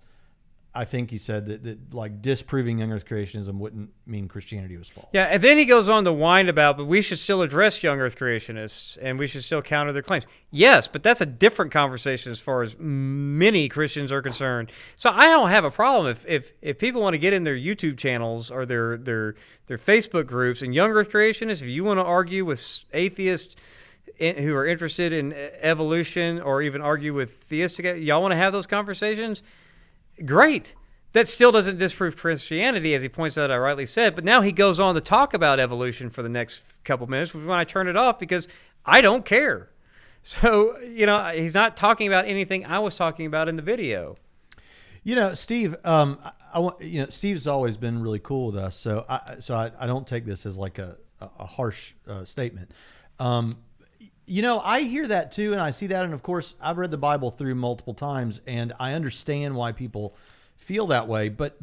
I think he said that like disproving young earth creationism wouldn't mean Christianity was false. Yeah, and then he goes on to whine about, but we should still address young earth creationists and we should still counter their claims. Yes, but that's a different conversation as far as many Christians are concerned. So I don't have a problem if people want to get in their YouTube channels or their Facebook groups and young earth creationists, if you want to argue with atheists who are interested in evolution, or even argue with theistic, y'all want to have those conversations? Great. That still doesn't disprove Christianity, as he points out, I rightly said. But now he goes on to talk about evolution for the next couple minutes, which is when I turn it off, because I don't care. So, he's not talking about anything I was talking about in the video. Steve, Steve's always been really cool with us. So I don't take this as like a harsh statement. I hear that too. And I see that. And of course I've read the Bible through multiple times and I understand why people feel that way. But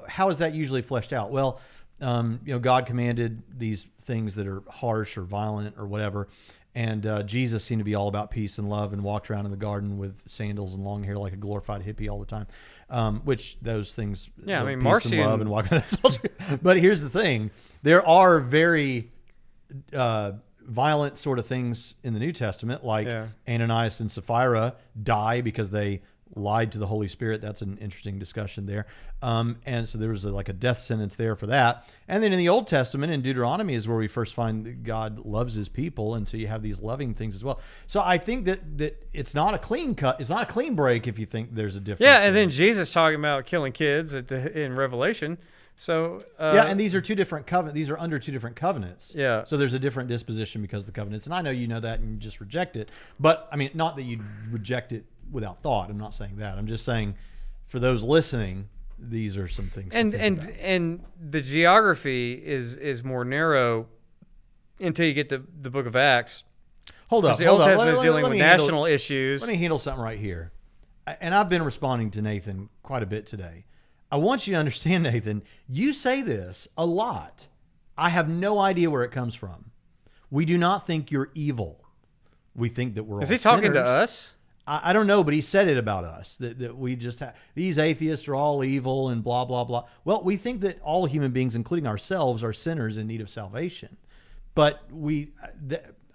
how is that usually fleshed out? Well, God commanded these things that are harsh or violent or whatever. And Jesus seemed to be all about peace and love and walked around in the garden with sandals and long hair like a glorified hippie all the time, which those things, peace and love and walk around. But here's the thing. There are very violent sort of things in the New Testament, like Ananias and Sapphira die because they lied to the Holy Spirit. That's an interesting discussion there. And so there was like a death sentence there for that. And then in the Old Testament, in Deuteronomy, is where we first find that God loves his people. And so you have these loving things as well. So I think that it's not a clean cut. It's not a clean break if you think there's a difference. Yeah, and then Jesus talking about killing kids in Revelation. So and these are two different covenants. These are under two different covenants. Yeah. So there's a different disposition because of the covenants. And I know you know that and you just reject it. But I mean, not that you reject it without thought. I'm not saying that. I'm just saying for those listening, these are some things to think about. And the geography is more narrow until you get to the book of Acts. Hold up. The Old Testament is dealing with national issues. Let me handle something right here. And I've been responding to Nathan quite a bit today. I want you to understand, Nathan, you say this a lot. I have no idea where it comes from. We do not think you're evil. We think that we're all Is he talking sinners. to us? I don't know, but he said it about us, that we just have, these atheists are all evil and blah, blah, blah. Well, we think that all human beings, including ourselves, are sinners in need of salvation. But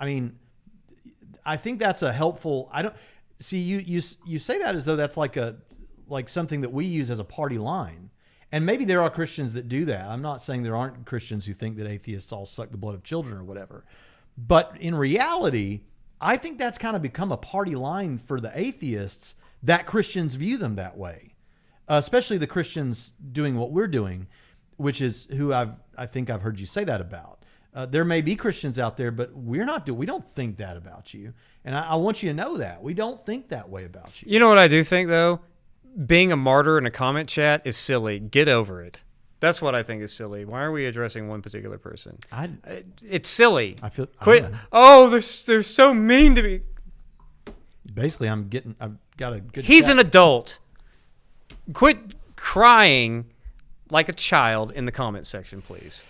I think that's a helpful, you say that as though that's like something that we use as a party line. And maybe there are Christians that do that. I'm not saying there aren't Christians who think that atheists all suck the blood of children or whatever. But in reality, I think that's kind of become a party line for the atheists that Christians view them that way, especially the Christians doing what we're doing, which is who I think I've heard you say that about. There may be Christians out there, but we don't think that about you. And I want you to know that. We don't think that way about you. You know what I do think, though? Being a martyr in a comment chat is silly. Get over it. That's what I think is silly. Why are we addressing one particular person? It's silly. Quit. They're so mean to me. Basically, I've got a good. He's an adult. Quit crying like a child in the comment section, please.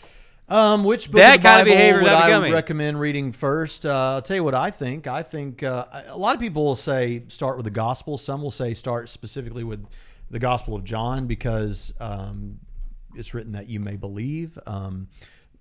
Which book that of the kind of Bible behavior would is I becoming. recommend reading first? I'll tell you what I think. I think a lot of people will say start with the Gospel. Some will say start specifically with the Gospel of John because it's written that you may believe.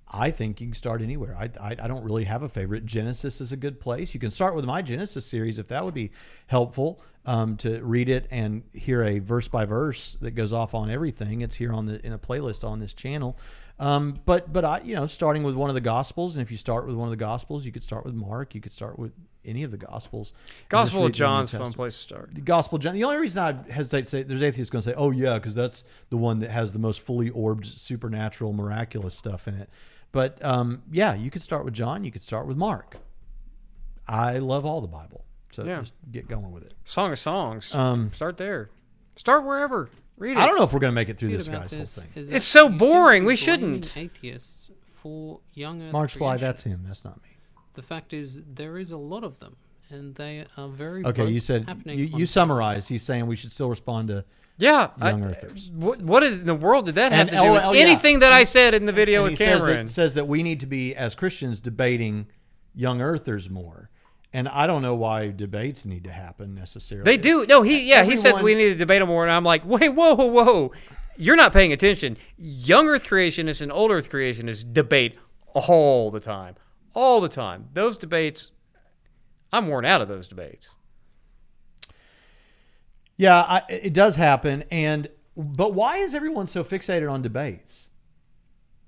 I think you can start anywhere. I don't really have a favorite. Genesis is a good place. You can start with my Genesis series if that would be helpful to read it and hear a verse by verse that goes off on everything. It's here in a playlist on this channel. But I, starting with one of the Gospels, and if you start with one of the Gospels, you could start with Mark. You could start with any of the Gospels. Gospel of John's a fun place to start. The Gospel of John. The only reason I hesitate to say, there's atheists going to say, oh yeah, because that's the one that has the most fully orbed, supernatural, miraculous stuff in it. But you could start with John. You could start with Mark. I love all the Bible, so just get going with it. Song of Songs. Start there. Start wherever. Read it. I don't know if we're going to make it through this guy's whole thing. It's so boring. We shouldn't. Atheists for young Earth March Fly, that's him. creationists. That's not me. The fact is, there is a lot of them, and they are very Okay, you said you summarized. He's saying we should still respond to young Earthers. What in the world did that have And to do with anything that I said in the video and with he Cameron? says that we need to be, as Christians, debating young Earthers more. And I don't know why debates need to happen necessarily. They do. No, he said we need to debate them more, and I'm like, wait, whoa. You're not paying attention. Young Earth creationists and old Earth creationists debate all the time. All the time. Those debates, I'm worn out of those debates. Yeah, it does happen. But why is everyone so fixated on debates?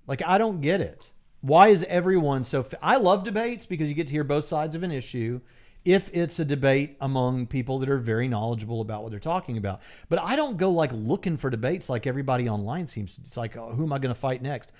Like, I don't get it. Why is everyone so... I love debates because you get to hear both sides of an issue if it's a debate among people that are very knowledgeable about what they're talking about. But I don't go like looking for debates like everybody online seems to. It's like, oh, who am I going to fight next?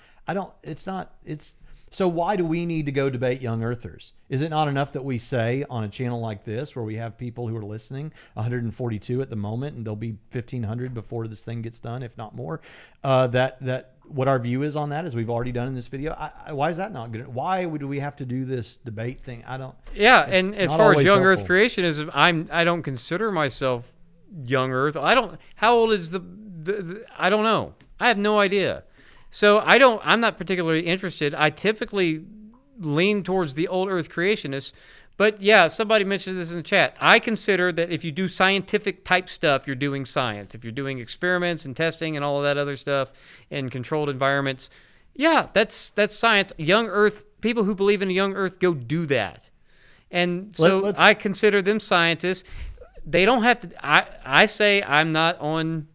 So why do we need to go debate young earthers? Is it not enough that we say on a channel like this, where we have people who are listening, 142 at the moment, and there'll be 1,500 before this thing gets done, if not more, that what our view is on that, as we've already done in this video? Why is that not good? Why do we have to do this debate thing? I don't. Yeah, and as far as young Earth helpful. creationism, I don't consider myself young Earth. I don't. How old is the I don't know. I have no idea. So I'm not particularly interested. I typically lean towards the old Earth creationists. But yeah, somebody mentioned this in the chat. I consider that if you do scientific type stuff, you're doing science. If you're doing experiments and testing and all of that other stuff in controlled environments, yeah, that's science. Young Earth, people who believe in a young Earth go do that. And so I consider them scientists. They don't have to, I say I'm not on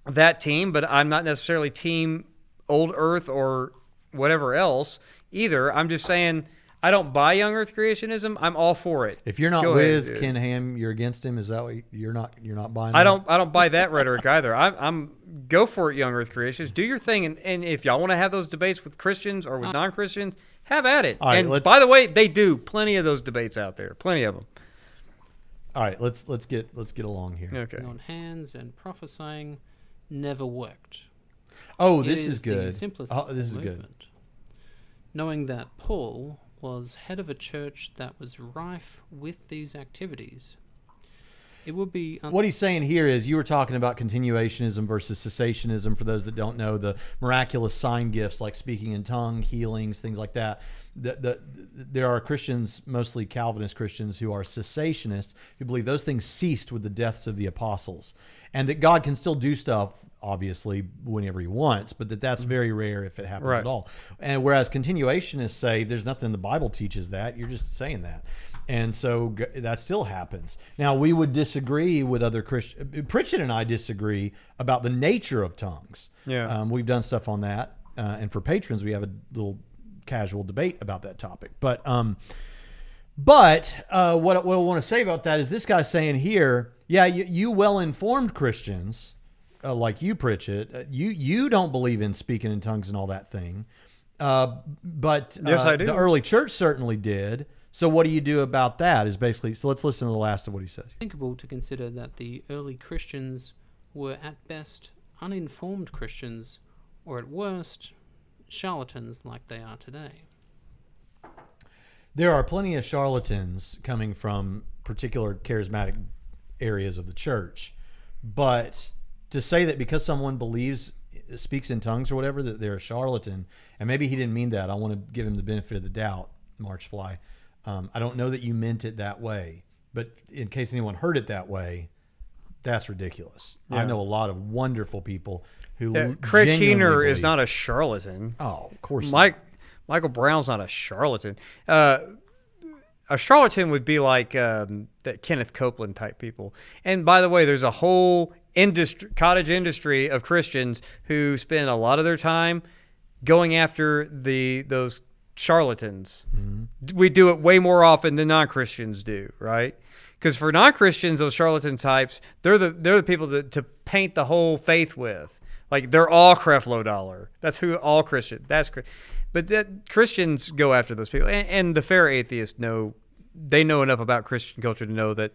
that team, but I'm not necessarily team old Earth or whatever else either. I'm just saying I don't buy young Earth creationism. I'm all for it. If you're not with Ken Ham, you're against him. Is that what you're not buying? I don't buy that rhetoric either. I'm go for it, young Earth creationists. Do your thing, and if y'all want to have those debates with Christians or with non-Christians, have at it. All right, and by the way, they do plenty of those debates out there. Plenty of them. All right, let's get along here. Okay. On hands and prophesying never worked. Oh, this is good. The simplest this is good. movement. Knowing that Paul was head of a church that was rife with these activities, it would be... What he's saying here is, you were talking about continuationism versus cessationism. For those that don't know, the miraculous sign gifts like speaking in tongue, healings, things like that. There are Christians, mostly Calvinist Christians, who are cessationists, who believe those things ceased with the deaths of the apostles, and that God can still do stuff, obviously, whenever he wants, but that's very rare if it happens at all. And whereas continuationists say there's nothing the Bible teaches that, you're just saying that. And so that still happens. Now, we would disagree with other Christians. Pritchett and I disagree about the nature of tongues. Yeah. We've done stuff on that. And for patrons, we have a little casual debate about that topic. But what I want to say about that is, this guy's saying here, yeah, you well-informed Christians, like you, Pritchett, you don't believe in speaking in tongues and all that thing. But yes, I do. The early church certainly did. So what do you do about that? Is basically, so let's listen to the last of what he says. Thinkable to consider that the early Christians were at best uninformed Christians, or at worst charlatans like they are today. There are plenty of charlatans coming from particular charismatic areas of the church, but to say that because someone speaks in tongues or whatever, that they're a charlatan, and maybe he didn't mean that. I want to give him the benefit of the doubt, Marchfly. I don't know that you meant it that way, but in case anyone heard it that way, that's ridiculous. Yeah. I know a lot of wonderful people who Craig genuinely Keener is believe. not a charlatan. Oh, of course not. Michael Brown's not a charlatan. A charlatan would be like that Kenneth Copeland type people. And by the way, there's a whole cottage industry of Christians who spend a lot of their time going after those charlatans. Mm-hmm. We do it way more often than non-Christians do, right? Because for non-Christians, those charlatan types, they're the people to paint the whole faith with. Like, they're all Creflo Dollar. That's who all Christian. But that Christians go after those people, and the fair atheists know enough about Christian culture to know that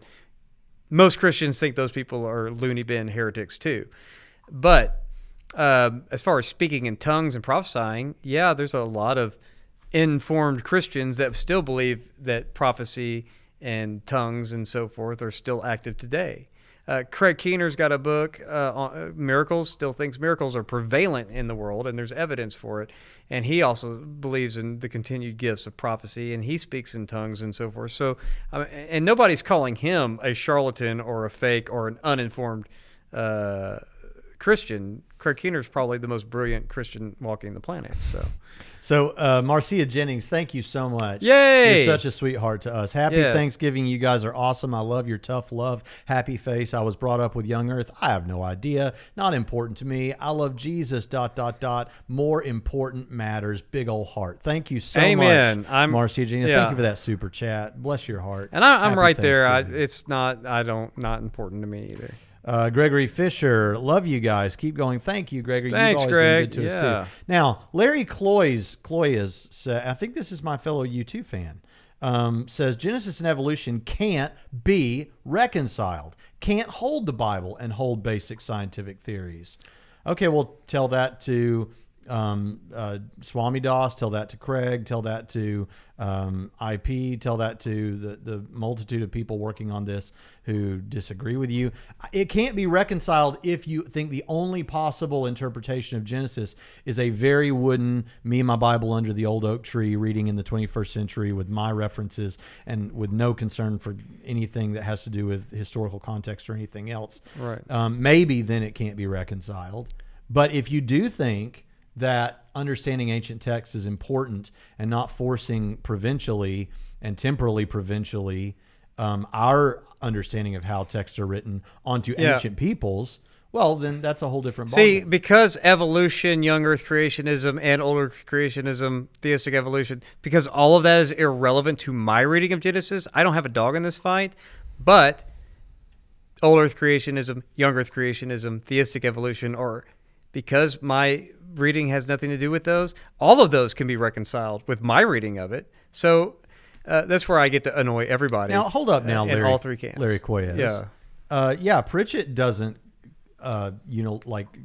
most Christians think those people are loony bin heretics too. But as far as speaking in tongues and prophesying, yeah, there's a lot of informed Christians that still believe that prophecy and tongues and so forth are still active today. Craig Keener's got a book on miracles, still thinks miracles are prevalent in the world, and there's evidence for it. And he also believes in the continued gifts of prophecy, and he speaks in tongues and so forth. So, and nobody's calling him a charlatan or a fake or an uninformed Christian. Craig Keener's probably the most brilliant Christian walking the planet. So Marcia Jennings, thank you so much. Yay! You're such a sweetheart to us. Happy Thanksgiving. You guys are awesome. I love your tough love, happy face. I was brought up with young Earth. I have no idea. Not important to me. I love Jesus, ... More important matters. Big old heart. Thank you so Amen. much, Marcia Jennings. Thank you for that super chat. Bless your heart. And I'm Happy right there. Thanksgiving. It's not important to me either. Gregory Fisher, love you guys. Keep going. Thank you, Gregory. Thanks, You've always Greg. been good to us Yeah. too. Now, Larry Cloyes, I think this is my fellow U2 fan, says Genesis and evolution can't be reconciled. Can't hold the Bible and hold basic scientific theories. Okay, well, tell that to Swami Das, tell that to Craig, tell that to IP, tell that to the multitude of people working on this who disagree with you. It can't be reconciled if you think the only possible interpretation of Genesis is a very wooden, me and my Bible under the old oak tree, reading in the 21st century with my references and with no concern for anything that has to do with historical context or anything else. Right. Maybe then it can't be reconciled. But if you do think that understanding ancient texts is important and not forcing provincially and temporally provincially our understanding of how texts are written onto ancient peoples, well, then that's a whole different ballgame. See, because evolution, young earth creationism, and old earth creationism, theistic evolution, because all of that is irrelevant to my reading of Genesis, I don't have a dog in this fight, but old earth creationism, young earth creationism, theistic evolution, or because my reading has nothing to do with those, all of those can be reconciled with my reading of it. So that's where I get to annoy everybody. Now, hold up now, Larry. In all three camps. Larry Coyes. Yeah. Pritchett doesn't,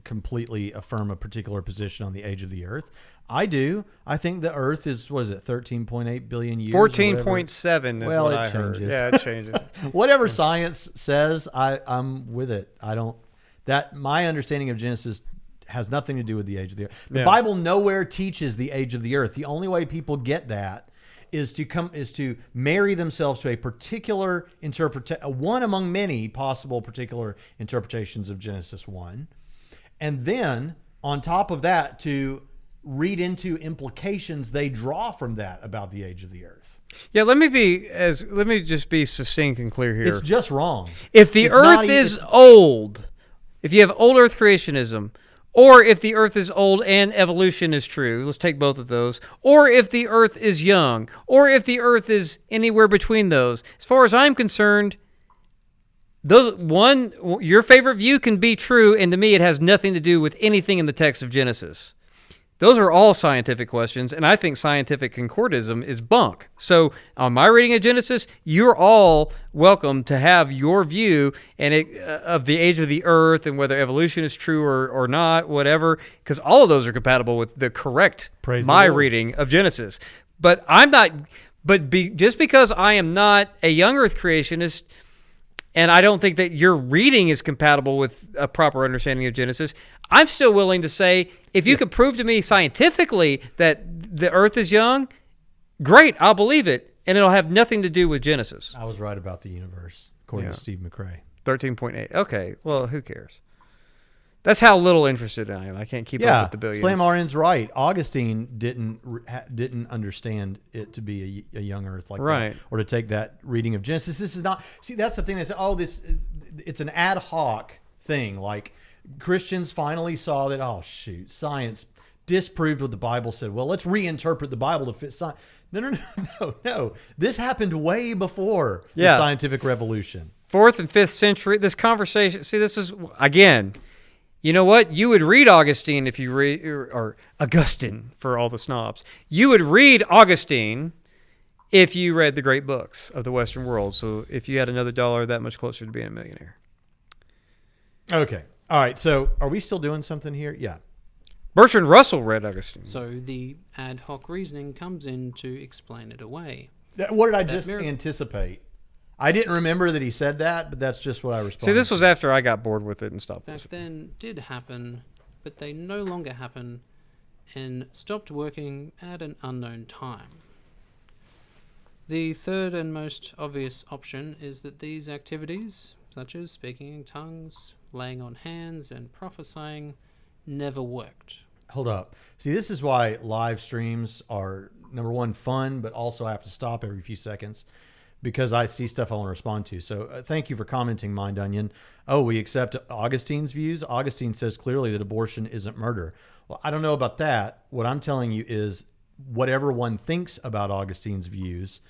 completely affirm a particular position on the age of the earth. I do. I think the earth is, 13.8 billion years? 14.7 is what I heard. Changes. Yeah, it changes. Whatever science says, I'm with it. My understanding of Genesis has nothing to do with the age of the earth. The Bible nowhere teaches the age of the earth. The only way people get that is to marry themselves to a particular one among many possible particular interpretations of Genesis 1. And then on top of that, to read into implications they draw from that about the age of the earth. Yeah, let me just be succinct and clear here. It's just wrong. If the earth is old, if you have old earth creationism, or if the earth is old and evolution is true, let's take both of those, or if the earth is young, or if the earth is anywhere between those, as far as I'm concerned, your favorite view can be true, and to me it has nothing to do with anything in the text of Genesis. Those are all scientific questions, and I think scientific concordism is bunk. So on my reading of Genesis, you're all welcome to have your view of the age of the earth and whether evolution is true or not, whatever, because all of those are compatible with the correct reading of Genesis. But just because I am not a young earth creationist, and I don't think that your reading is compatible with a proper understanding of Genesis, I'm still willing to say, if you could prove to me scientifically that the earth is young, great, I'll believe it, and it'll have nothing to do with Genesis. I was right about the universe, according to Steve McRae. 13.8. Okay, well, who cares? That's how little interested I am. I can't keep up with the billions. Slam RN's right. Augustine didn't understand it to be a young earth like that, or to take that reading of Genesis. This is not. See, that's the thing. They say, it's an ad hoc thing. Like Christians finally saw that. Science disproved what the Bible said. Well, let's reinterpret the Bible to fit science. No. This happened way before the scientific revolution. 4th and 5th century. This conversation. See, this is again. You know what? You would read Augustine if you read, or Augustine for all the snobs. You would read Augustine if you read the great books of the Western world. So if you had another dollar, that much closer to being a millionaire. Okay. All right. So are we still doing something here? Yeah. Bertrand Russell read Augustine. So the ad hoc reasoning comes in to explain it away. What did I just anticipate? I didn't remember that he said that, but that's just what I responded. See, this was after I got bored with it and stopped. Back then did happen, but they no longer happen and stopped working at an unknown time. The third and most obvious option is that these activities, such as speaking in tongues, laying on hands, and prophesying, never worked. Hold up. See, this is why live streams are, number one, fun, but also I have to stop every few seconds, because I see stuff I want to respond to. So thank you for commenting, Mind Onion. Oh, we accept Augustine's views. Augustine says clearly that abortion isn't murder. Well, I don't know about that. What I'm telling you is whatever one thinks about Augustine's views,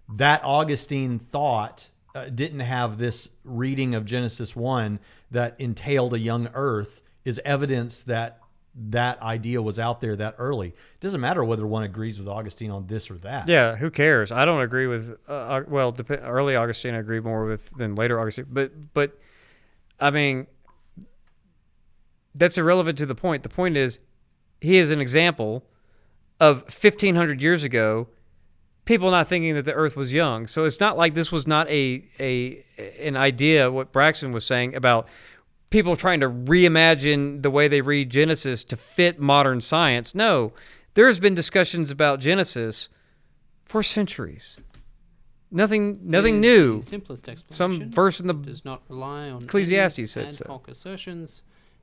that Augustine thought didn't have this reading of Genesis 1 that entailed a young earth is evidence that that idea was out there that early. It doesn't matter whether one agrees with Augustine on this or that. Yeah, who cares? I don't agree with, early Augustine I agree more with than later Augustine. But I mean, that's irrelevant to the point. The point is, he is an example of 1,500 years ago, people not thinking that the earth was young. So it's not like this was not an idea, what Braxton was saying about people trying to reimagine the way they read Genesis to fit modern science. No, there's been discussions about Genesis for centuries. Nothing new. The simplest explanation. Some verse in the does not rely on Ecclesiastes said ad so. hoc assertions,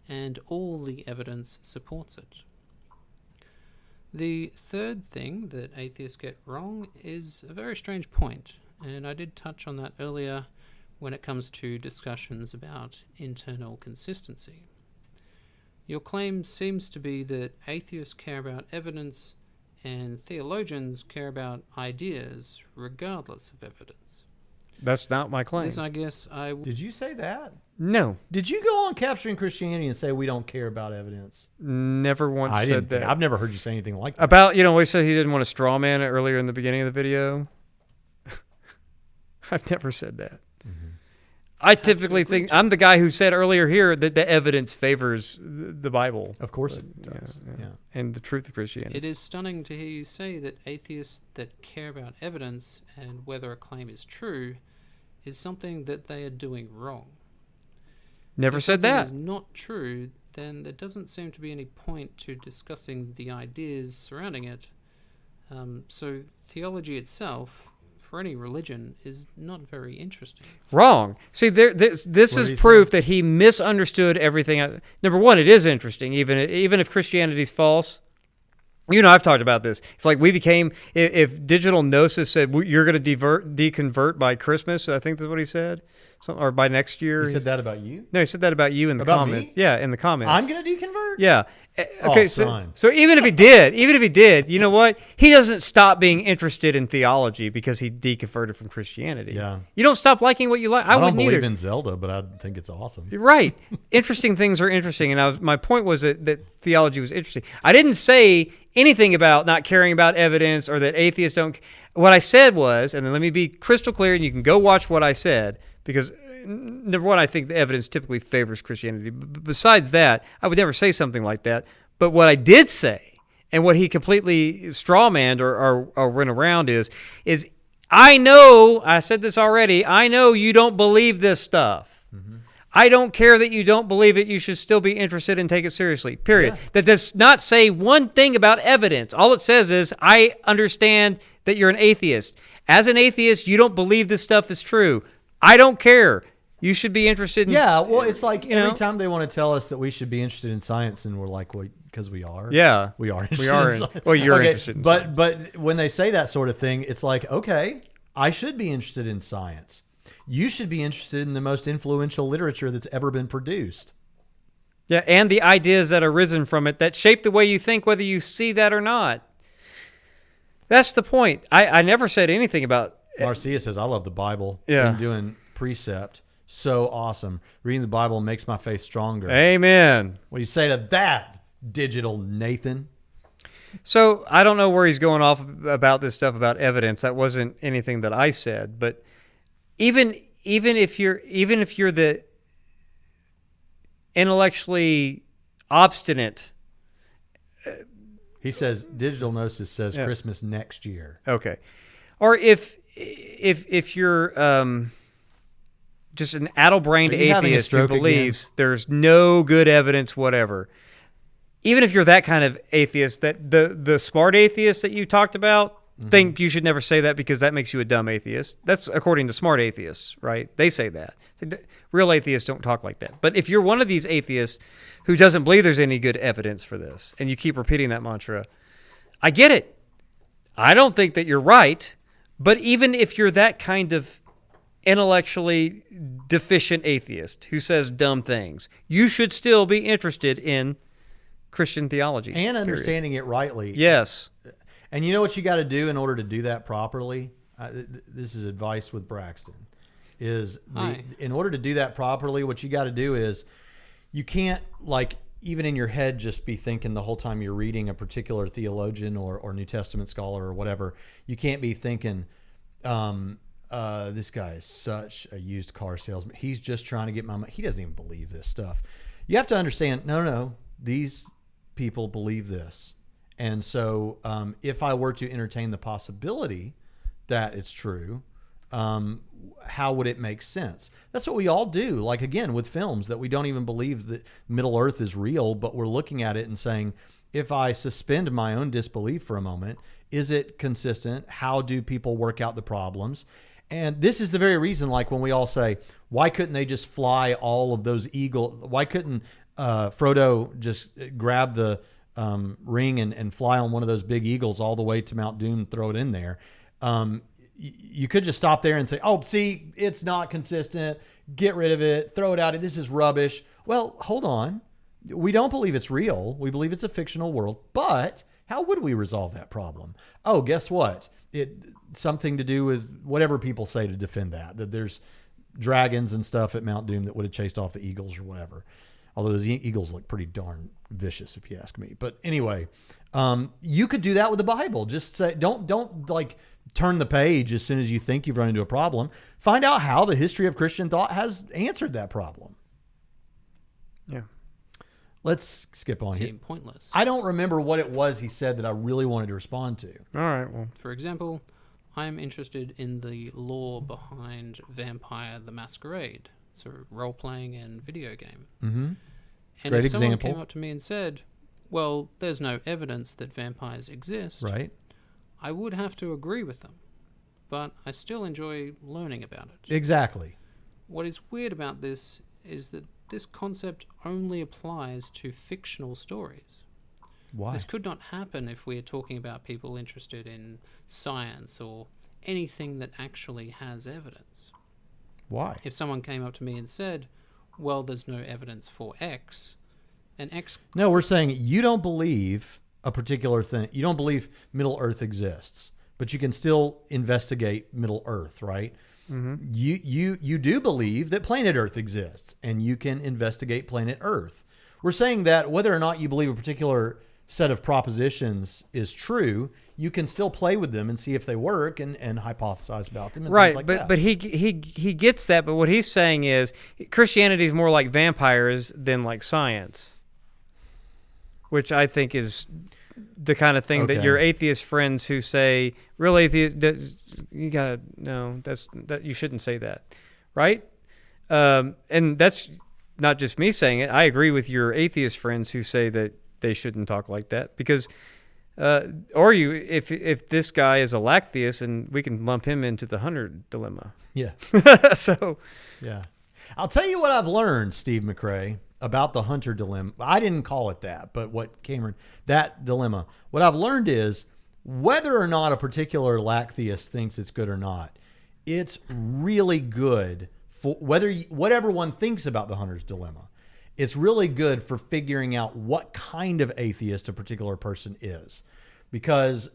and all the evidence supports it. The third thing that atheists get wrong is a very strange point, and I did touch on that earlier when it comes to discussions about internal consistency. Your claim seems to be that atheists care about evidence and theologians care about ideas regardless of evidence. That's not my claim. This, I guess, Did you say that? No. Did you go on Capturing Christianity and say we don't care about evidence? Never once said that. I've never heard you say anything like that. About, we said he didn't want to straw man it earlier in the beginning of the video. I've never said that. Mm-hmm. I typically think I'm the guy who said earlier here that the evidence favors the Bible. Of course it does. Yeah. And the truth of Christianity. It is stunning to hear you say that atheists that care about evidence and whether a claim is true is something that they are doing wrong. Never if said that. If something is not true, then there doesn't seem to be any point to discussing the ideas surrounding it. So theology itself, for any religion, is not very interesting. Wrong. See, this is proof that he misunderstood everything. Number one, it is interesting, even if Christianity is false. I've talked about this. If digital gnosis said you're going to deconvert by Christmas, I think that's what he said, or by next year. He said that about you? No, he said that about you in the comments. Me? Yeah, in the comments. I'm going to deconvert? Yeah. Okay, son. so even if he did, you know what? He doesn't stop being interested in theology because he deconverted from Christianity. Yeah. You don't stop liking what you like. I don't wouldn't believe either. in Zelda, but I think it's awesome. You're right. Interesting things are interesting, and my point was that theology was interesting. I didn't say anything about not caring about evidence or that atheists don't. What I said was, and let me be crystal clear, and you can go watch what I said, because number one, I think the evidence typically favors Christianity. But besides that, I would never say something like that. But what I did say, and what he completely strawmanned or went around is I know, I said this already, I know you don't believe this stuff. Mm-hmm. I don't care that you don't believe it. You should still be interested and take it seriously, period. Yeah. That does not say one thing about evidence. All it says is, I understand that you're an atheist. As an atheist, you don't believe this stuff is true. I don't care. You should be interested in... Yeah, well, it's like every time they want to tell us that we should be interested in science, and we're like, well, because we are. Yeah. We are interested in science. Well, you're interested in science. But when they say that sort of thing, it's like, okay, I should be interested in science. You should be interested in the most influential literature that's ever been produced. Yeah, and the ideas that are risen from it that shape the way you think, whether you see that or not. That's the point. I never said anything about... Marcia says, I love the Bible. Yeah. I'm doing precept. So awesome. Reading the Bible makes my faith stronger. Amen. What do you say to that, digital Nathan? So I don't know where he's going off about this stuff about evidence. That wasn't anything that I said. But even if you're the intellectually obstinate, he says digital gnosis says Christmas next year. Okay, or if you're just an addle-brained atheist who believes there's no good evidence, whatever. Even if you're that kind of atheist, that the smart atheists that you talked about think you should never say that because that makes you a dumb atheist. That's according to smart atheists, right? They say that. Real atheists don't talk like that. But if you're one of these atheists who doesn't believe there's any good evidence for this, and you keep repeating that mantra, I get it. I don't think that you're right, but even if you're that kind of intellectually deficient atheist who says dumb things, you should still be interested in Christian theology. And understanding it rightly. Yes. And you know what you got to do in order to do that properly? This is advice with Braxton. is Hi. in order to do that properly, what you got to do is you can't, like, even in your head, just be thinking the whole time you're reading a particular theologian or New Testament scholar or whatever. You can't be thinking, this guy is such a used car salesman. He's just trying to get my money. He doesn't even believe this stuff. You have to understand, no, these people believe this. And so if I were to entertain the possibility that it's true, how would it make sense? That's what we all do. Like, again, with films, that we don't even believe that Middle Earth is real, but we're looking at it and saying, if I suspend my own disbelief for a moment, is it consistent? How do people work out the problems? And this is the very reason, like, when we all say, why couldn't they just fly all of those eagles? Why couldn't Frodo just grab the ring and fly on one of those big eagles all the way to Mount Doom and throw it in there? You could just stop there and say, oh, see, it's not consistent. Get rid of it. Throw it out. This is rubbish. Well, hold on. We don't believe it's real. We believe it's a fictional world. But how would we resolve that problem? Oh, guess what? Something to do with whatever people say to defend that there's dragons and stuff at Mount Doom that would have chased off the eagles or whatever. Although those eagles look pretty darn vicious, if you ask me. But anyway, you could do that with the Bible. Just say, don't like turn the page as soon as you think you've run into a problem. Find out how the history of Christian thought has answered that problem. Yeah. Let's skip on here. Seem pointless. I don't remember what it was he said that I really wanted to respond to. All right. Well, For example, I'm interested in the lore behind Vampire the Masquerade. It's a role-playing and video game. Mm-hmm. And Great if someone example. came up to me and said, well, there's no evidence that vampires exist, Right. I would have to agree with them. But I still enjoy learning about it. Exactly. What is weird about this is that this concept only applies to fictional stories. Why? This could not happen if we are talking about people interested in science or anything that actually has evidence. Why? If someone came up to me and said, well, there's no evidence for X, and X... No, we're saying you don't believe a particular thing. You don't believe Middle Earth exists, but you can still investigate Middle Earth, right? mm-hmm. You do believe that planet Earth exists, and you can investigate planet Earth. We're saying that whether or not you believe a particular set of propositions is true, you can still play with them and see if they work and hypothesize about them and Right, things like that. but he gets that. But what he's saying is Christianity is more like vampires than like science, which I think is the kind of thing that your atheist friends who say real atheist, you gotta no, that you shouldn't say that, right? And that's not just me saying it. I agree with your atheist friends who say that they shouldn't talk like that because. Or if this guy is a lacktheist, and we can lump him into the hunter dilemma. Yeah. So, Yeah. I'll tell you what I've learned, Steve McRae, about the hunter dilemma. I didn't call it that, but that dilemma. What I've learned is whether or not a particular lacktheist thinks it's good or not, it's really good for whatever one thinks about the hunter's dilemma. It's really good for figuring out what kind of atheist a particular person is, because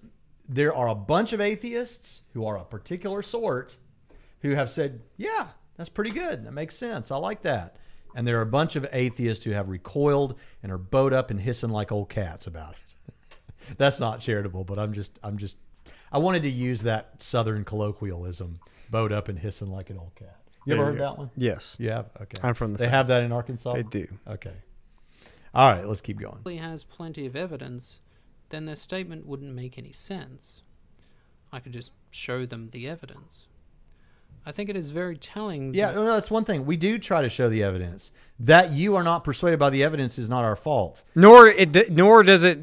there are a bunch of atheists who are a particular sort who have said, yeah, that's pretty good. That makes sense. I like that. And there are a bunch of atheists who have recoiled and are bowed up and hissing like old cats about it. That's not charitable, but I wanted to use that Southern colloquialism, bowed up and hissing like an old cat. You ever heard that one? yes, You have? Okay. I'm from the They South. have that in Arkansas? They do. Okay. All right, let's keep going. has plenty of evidence, then their statement wouldn't make any sense. I could just show them the evidence. I think it is very telling. Yeah, no, that's one thing. We do try to show the evidence. That you are not persuaded by the evidence is not our fault. Nor does it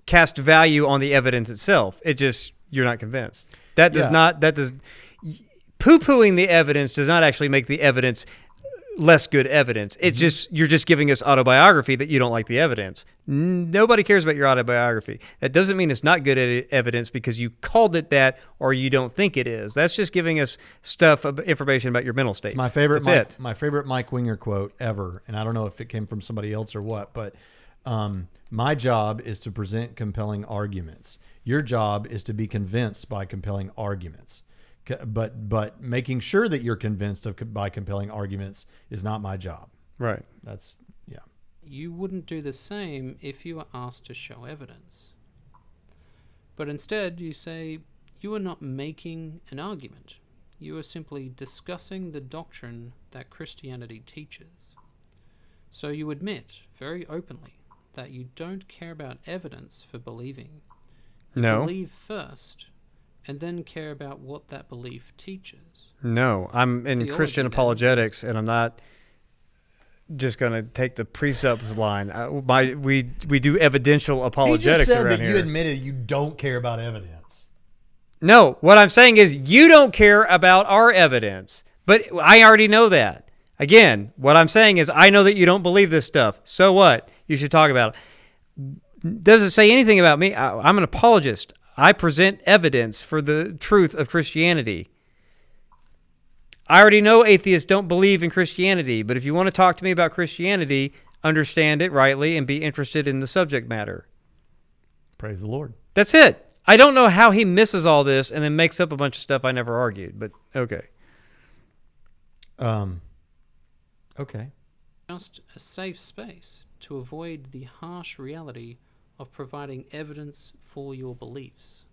cast value on the evidence itself. It just you're not convinced. That does Yeah. not. That does. Poo-pooing the evidence does not actually make the evidence less good evidence. It just you're just giving us autobiography that you don't like the evidence. Nobody cares about your autobiography. That doesn't mean it's not good evidence because you called it that or you don't think it is. That's just giving us information about your mental states. It's my favorite That's my favorite Mike Winger quote ever, and I don't know if it came from somebody else or what, but my job is to present compelling arguments. Your job is to be convinced by compelling arguments. But making sure that you're convinced by compelling arguments is not my job. Right. That's, yeah. You wouldn't do the same if you were asked to show evidence. But instead, you say, you are not making an argument. You are simply discussing the doctrine that Christianity teaches. So you admit, very openly, that you don't care about evidence for believing. You No. believe first, and then care about what that belief teaches. No, I'm in Theology, Christian then, apologetics, and I'm not just going to take the precepts line. We do evidential apologetics He just said around that here. you admitted you don't care about evidence. No, what I'm saying is you don't care about our evidence, but I already know that. Again, what I'm saying is I know that you don't believe this stuff. So what? You should talk about it. Doesn't say anything about me. I'm an apologist. I present evidence for the truth of Christianity. I already know atheists don't believe in Christianity, but if you want to talk to me about Christianity, understand it rightly and be interested in the subject matter. Praise the Lord. That's it. I don't know how he misses all this and then makes up a bunch of stuff I never argued, but okay. Okay. Just a safe space to avoid the harsh reality of providing evidence for your beliefs.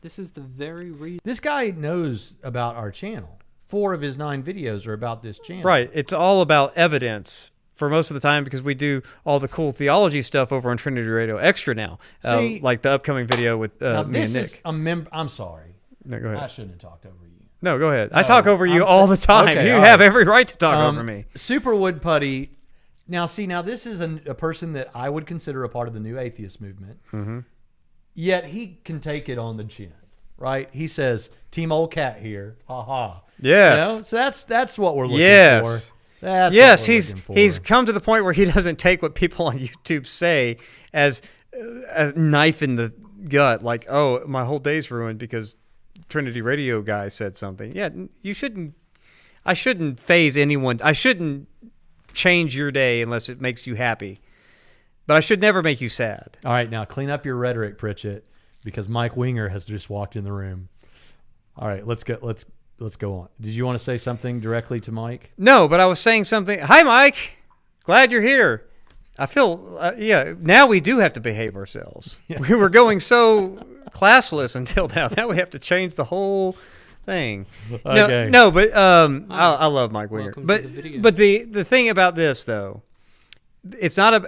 This is the very reason. This guy knows about our channel. 4 of his 9 videos are about this channel. Right. It's all about evidence for most of the time because we do all the cool theology stuff over on Trinity Radio Extra now. See, like the upcoming video with now me and this Nick. is I'm sorry. No, go ahead. I shouldn't have talked over you. No, go ahead. I talk over you I'm- all the time. okay, You all have right. every right to talk over me. Super Wood Putty. Now, see, this is a person that I would consider a part of the new atheist movement. Mm-hmm. Yet he can take it on the chin, right? He says, "Team Old Cat here, ha ha." Yes. You know? So that's what we're looking Yes. for. That's Yes, what we're he's looking for. he's come to the point where he doesn't take what people on YouTube say as a knife in the gut, like, oh, my whole day's ruined because Trinity Radio guy said something. Yeah, you shouldn't. I shouldn't phase anyone. I shouldn't change your day unless it makes you happy. But I should never make you sad. All right, now clean up your rhetoric, Pritchett, because Mike Winger has just walked in the room. All right, let's go on. Did you want to say something directly to Mike? No, but I was saying something. Hi, Mike. Glad you're here. I feel, now we do have to behave ourselves. Yeah. We were going classless until now. Now we have to change the whole thing. Okay. No, but I love Mike Winger. Welcome to But the video. but the thing about this though, it's not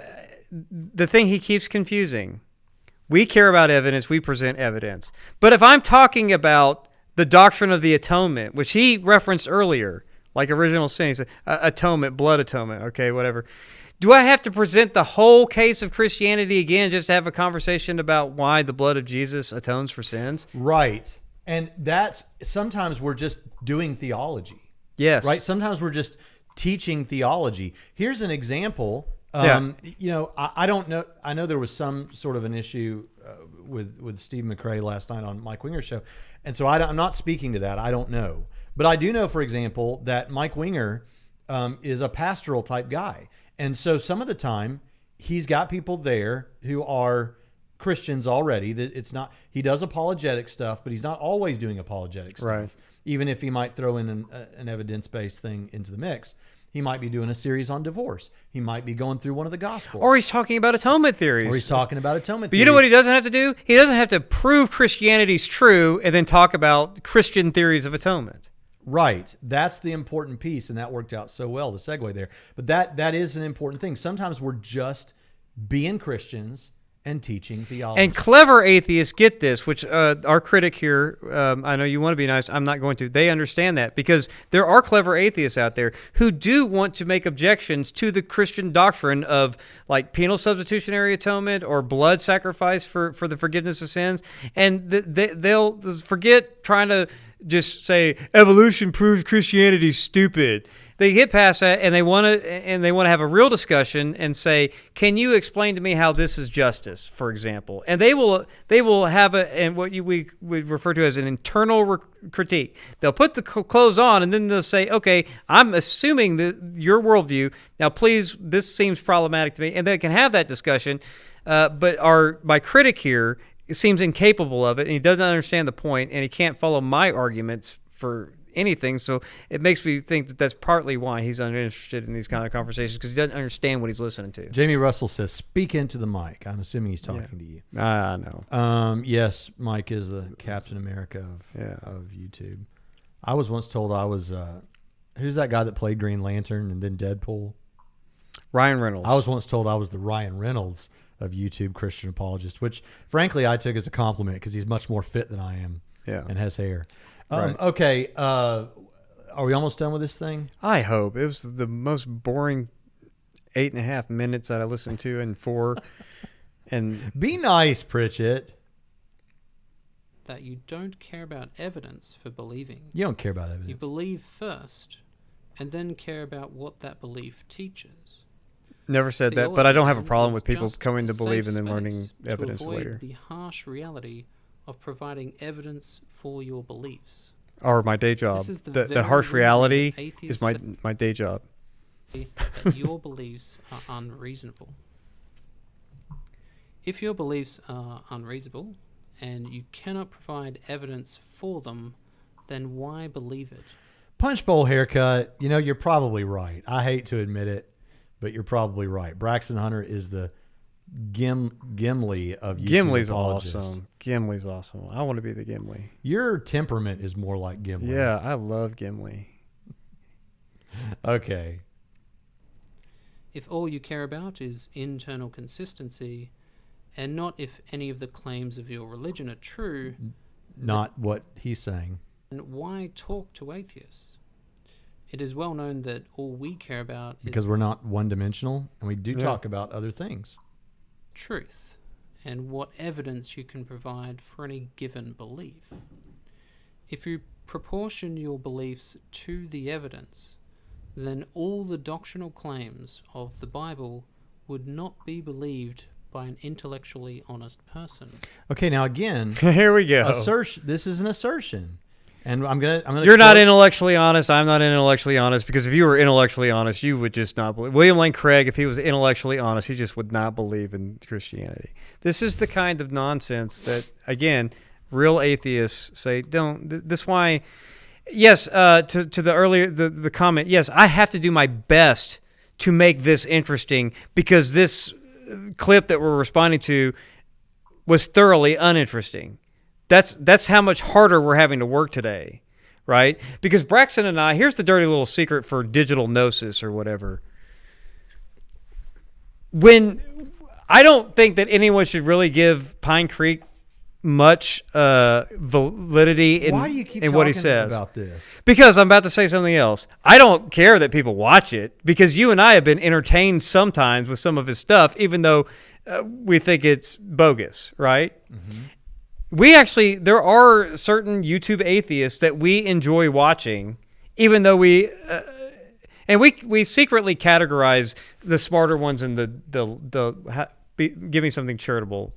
the thing he keeps confusing. We care about evidence. We present evidence. But if I'm talking about the doctrine of the atonement, which he referenced earlier, like original sin, he said, atonement, blood atonement, okay, whatever. Do I have to present the whole case of Christianity again just to have a conversation about why the blood of Jesus atones for sins? Right. And that's sometimes we're just doing theology. Yes. Right? Sometimes we're just teaching theology. Here's an example. Yeah. You know, I don't know. I know there was some sort of an issue with Steve McRae last night on Mike Winger's show. And so I'm not speaking to that. I don't know. But I do know, for example, that Mike Winger is a pastoral type guy. And so some of the time he's got people there who are Christians already. That it's not, he does apologetic stuff, but he's not always doing apologetic stuff. Right. Even if he might throw in an evidence-based thing into the mix. He might be doing a series on divorce. He might be going through one of the Gospels. Or he's talking about atonement theories. Or he's talking about atonement But theories. you know what he doesn't have to do? He doesn't have to prove Christianity's true and then talk about Christian theories of atonement. Right. That's the important piece, and that worked out so well, the segue there. But that is an important thing. Sometimes we're just being Christians and teaching theology. And clever atheists get this, which our critic here, I know you want to be nice, I'm not going to. They understand that because there are clever atheists out there who do want to make objections to the Christian doctrine of like penal substitutionary atonement or blood sacrifice for the forgiveness of sins. And they'll forget trying to just say evolution proves Christianity stupid. They get past that and they want to have a real discussion and say, "Can you explain to me how this is justice?" For example, and they will have what we would refer to as an internal critique. They'll put the clothes on and then they'll say, "Okay, I'm assuming your worldview. Now, please, this seems problematic to me," and they can have that discussion. But my critic here seems incapable of it, and he doesn't understand the point, and he can't follow my arguments for anything. So it makes me think that that's partly why he's uninterested in these kind of conversations, because he doesn't understand what he's listening to. Jamie Russell says, speak into the mic. I'm assuming he's talking to you. I know. Yes, Mike is the Captain America of YouTube. I was once told I was, who's that guy that played Green Lantern and then Deadpool? Ryan Reynolds. I was once told I was the Ryan Reynolds of YouTube Christian apologist, which frankly I took as a compliment because he's much more fit than I am and has hair. Right. Okay, are we almost done with this thing? I hope. It was the most boring 8.5 minutes that I listened to in 4. And be nice, Pritchett. That you don't care about evidence for believing. You don't care about evidence. You believe first, and then care about what that belief teaches. Never said that, but I don't have a problem with people coming to believe and then learning evidence later. The harsh reality of providing evidence for your beliefs. Or my day job. The harsh reality is my day job. That your beliefs are unreasonable. If your beliefs are unreasonable and you cannot provide evidence for them, then why believe it? Punch bowl haircut. You know, you're probably right. I hate to admit it, but you're probably right. Braxton Hunter is the Gimli of YouTube. Gimli's apologists. awesome. Gimli's awesome. I want to be the Gimli. Your temperament is more like Gimli. Yeah, I love Gimli. Okay. If all you care about is internal consistency, and not if any of the claims of your religion are true, not what he's saying, then why talk to atheists? It is well known that all we care about because we're not one-dimensional, and we do talk about other things. Truth, and what evidence you can provide for any given belief. If you proportion your beliefs to the evidence, then all the doctrinal claims of the Bible would not be believed by an intellectually honest person. Okay, now again, here we go. This is an assertion. And I'm gonna. You're not intellectually honest. I'm not intellectually honest, because if you were intellectually honest, you would just not believe. William Lane Craig, if he was intellectually honest, he just would not believe in Christianity. This is the kind of nonsense that, again, real atheists say don't. This why. Yes, to the earlier the comment. Yes, I have to do my best to make this interesting, because this clip that we're responding to was thoroughly uninteresting. That's how much harder we're having to work today, right? Because Braxton and I, here's the dirty little secret for digital gnosis or whatever. When I don't think that anyone should really give Pine Creek much validity in what he says about this. Because I'm about to say something else. I don't care that people watch it, because you and I have been entertained sometimes with some of his stuff, even though we think it's bogus, right? Mm-hmm. There are certain YouTube atheists that we enjoy watching, even though we secretly categorize the smarter ones and giving something charitable.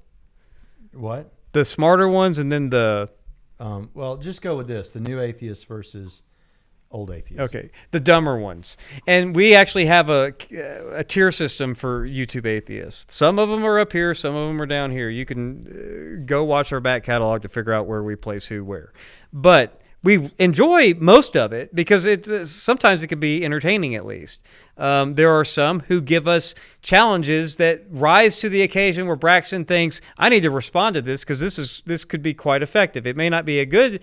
What? The smarter ones, and then well, just go with this: the new atheists versus old atheists. Okay, the dumber ones. And we actually have a tier system for YouTube atheists. Some of them are up here, some of them are down here. You can go watch our back catalog to figure out where we place who where. But we enjoy most of it because sometimes it can be entertaining at least. There are some who give us challenges that rise to the occasion where Braxton thinks, I need to respond to this because this could be quite effective. It may not be a good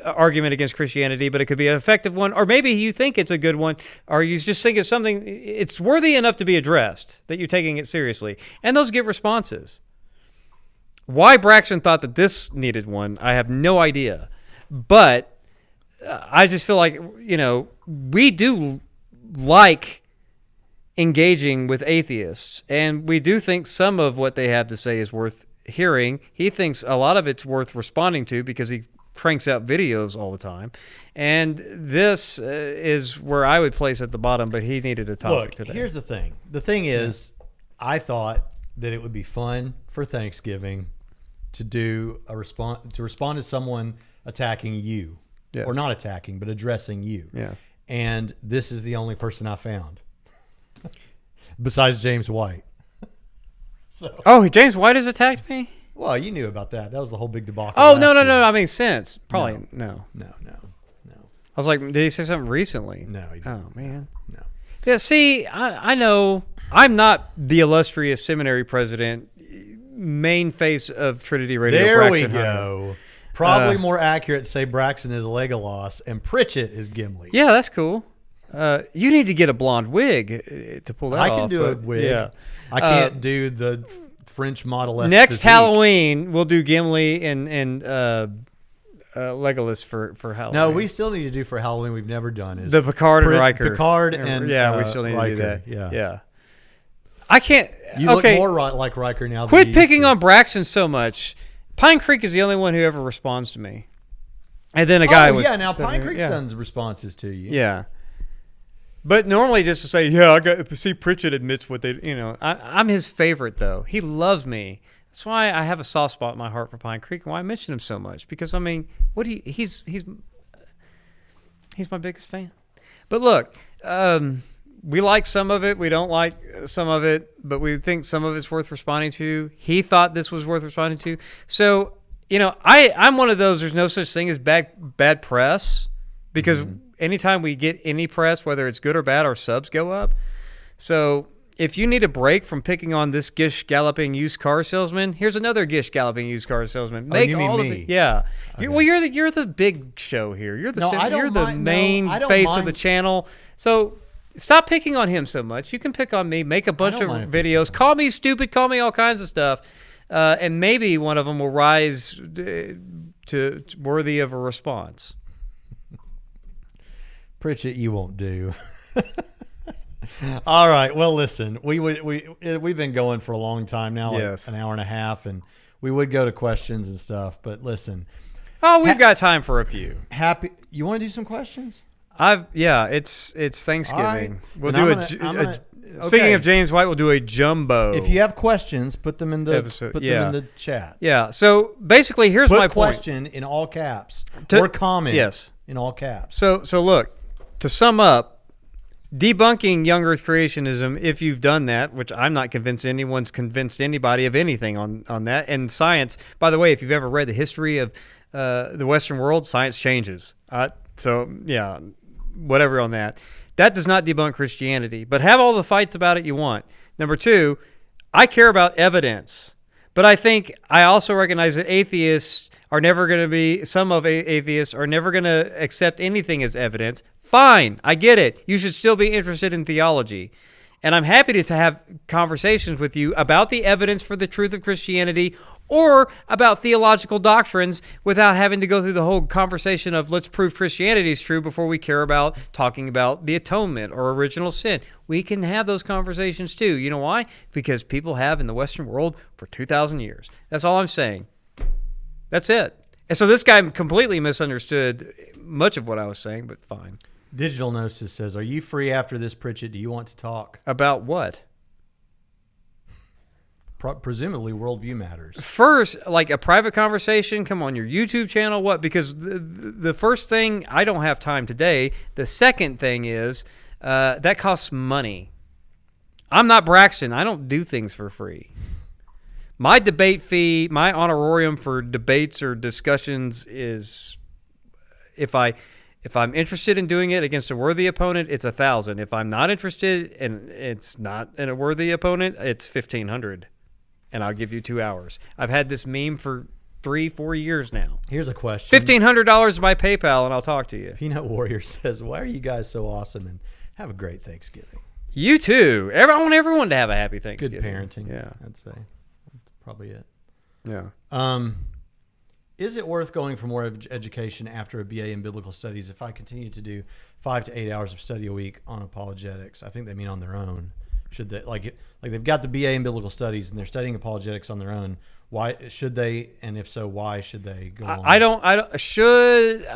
argument against Christianity, but it could be an effective one. Or maybe you think it's a good one, or you just think it's something, it's worthy enough to be addressed, that you're taking it seriously. And those get responses. Why Braxton thought that this needed one, I have no idea. But I just feel like, we do like engaging with atheists, and we do think some of what they have to say is worth hearing. He thinks a lot of it's worth responding to because he cranks out videos all the time. And this is where I would place at the bottom, but he needed a topic today. Here's the thing. The thing is, I thought that it would be fun for Thanksgiving to do respond to someone attacking you. Yes. Or not attacking, but addressing you. Yeah. And this is the only person I found. Besides James White. Oh, James White has attacked me? Well, you knew about that. That was the whole big debacle. Oh, no. last year. I mean, since. Probably, no. No. I was like, did he say something recently? No, he didn't. Oh, man. No. Yeah, see, I know I'm not the illustrious seminary president, main face of Trinity Radio. There Braxton we Hunter. go. Probably more accurate to say Braxton is Legolas and Pritchett is Gimli. Yeah, that's cool. You need to get a blonde wig to pull that off. I can do a wig. Yeah. I can't do the French model. Next Halloween, we'll do Gimli and Legolas for Halloween. No, we still need to do for Halloween. We've never done is the Picard and Riker. Picard and yeah, we still need Riker. to do that. Yeah. I can't. You look more like Riker now. Quit picking on Braxton so much. Pine Creek is the only one who ever responds to me. And then a guy with now Pine Creek's done responses to you. Yeah. But normally just to say, yeah, Pritchett admits what they, I'm his favorite though. He loves me. That's why I have a soft spot in my heart for Pine Creek and why I mention him so much. Because I mean, he's my biggest fan. But look, we like some of it. We don't like some of it, but we think some of it's worth responding to. He thought this was worth responding to. So, I'm one of those, there's no such thing as bad press because anytime we get any press, whether it's good or bad, our subs go up. So if you need a break from picking on this gish galloping used car salesman, here's another gish galloping used car salesman. Make you mean all me? Yeah. Okay. You're the big show here. You're the main I don't face mind. of the channel. So stop picking on him so much. You can pick on me, make a bunch of videos, call me stupid, call me all kinds of stuff, and maybe one of them will rise to worthy of a response. Pritchett, you won't do. All right. Well, listen, we've been going for a long time now, like an hour and a half, and we would go to questions and stuff. But listen, we've got time for a few. You want to do some questions? It's Thanksgiving. Right. We'll speaking of James White, we'll do a jumbo. If you have questions, put them in the episode. them in the chat. Yeah. So basically, here's my point. Question in all caps or comment in all caps. So look, to sum up, debunking young Earth creationism, if you've done that, which I'm not convinced anyone's convinced anybody of anything on that. And science, by the way, if you've ever read the history of the Western world, science changes. So yeah, whatever on that. That does not debunk Christianity, but have all the fights about it you want. Number two, I care about evidence, but I also recognize that atheists are never going to be, some of atheists are never going to accept anything as evidence. Fine, I get it. You should still be interested in theology. And I'm happy to have conversations with you about the evidence for the truth of Christianity or about theological doctrines without having to go through the whole conversation of let's prove Christianity is true before we care about talking about the atonement or original sin. We can have those conversations too. You know why? Because people have in the Western world for 2,000 years. That's all I'm saying. That's it. And so this guy completely misunderstood much of what I was saying, but fine. Digital Gnosis says, are you free after this, Pritchett? Do you want to talk? About what? Presumably worldview matters. First, like a private conversation, come on your YouTube channel, what? Because the first thing, I don't have time today. The second thing is that costs money. I'm not Braxton. I don't do things for free. My debate fee, my honorarium for debates or discussions is, if I'm interested in doing it against a worthy opponent, it's $1,000. If I'm not interested and it's not a worthy opponent, it's $1,500. And I'll give you 2 hours. I've had this meme for 3-4 years now. Here's a question. $1,500 by PayPal, and I'll talk to you. Peanut Warrior says, why are you guys so awesome? And have a great Thanksgiving. You too. I want everyone to have a happy Thanksgiving. Good parenting. Yeah. I'd say. That's probably it. Yeah. Is it worth going for more education after a BA in biblical studies if I continue to do 5 to 8 hours of study a week on apologetics? I think they mean on their own. Should they like they've got the BA in biblical studies and they're studying apologetics on their own? Why should they? And if so, why should they go on? I don't. Should you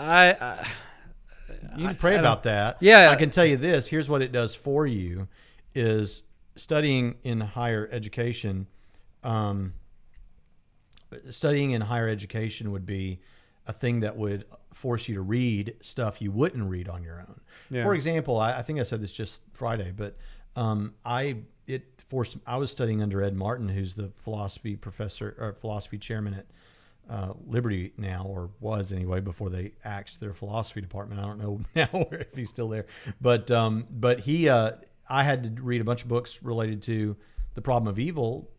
need to pray about that. Yeah. I can tell you this. Here's what it does for you: is studying in higher education. Studying in higher education would be a thing that would force you to read stuff you wouldn't read on your own. Yeah. For example, I think I said this just Friday, but I was studying under Ed Martin, who's the philosophy professor or philosophy chairman at Liberty now, or was anyway, before they axed their philosophy department. I don't know now if he's still there, but he, I had to read a bunch of books related to the problem of evil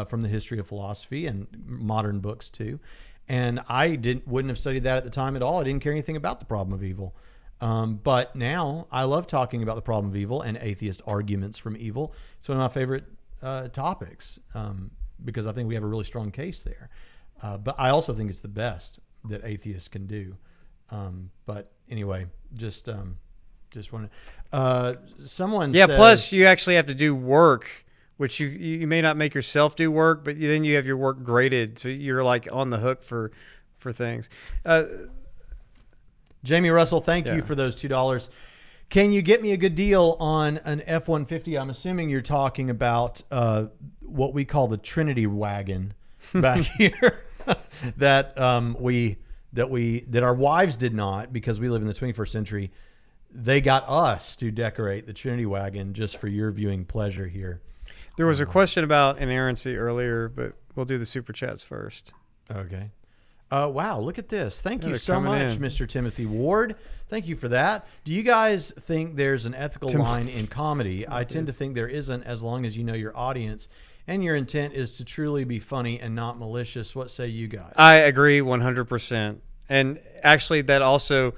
from the history of philosophy and modern books too. And I wouldn't have studied that at the time at all. I didn't care anything about the problem of evil. But now I love talking about the problem of evil and atheist arguments from evil. It's one of my favorite topics because I think we have a really strong case there. But I also think it's the best that atheists can do. But anyway, just want to. Someone says, plus you actually have to do work, which you may not make yourself do work, but then you have your work graded, so you're like on the hook for things. Jamie Russell, thank you for those $2. Can you get me a good deal on an F-150? I'm assuming you're talking about what we call the Trinity wagon back here that our wives did not, because we live in the 21st century. They got us to decorate the Trinity wagon just for your viewing pleasure here. There was a question about inerrancy earlier, but we'll do the super chats first. Okay. Wow, look at this. Thank you so much, Mr. Timothy Ward. Thank you for that. Do you guys think there's an ethical line in comedy? I tend to think there isn't, as long as you know your audience and your intent is to truly be funny and not malicious. What say you guys? I agree 100%. And actually, that also...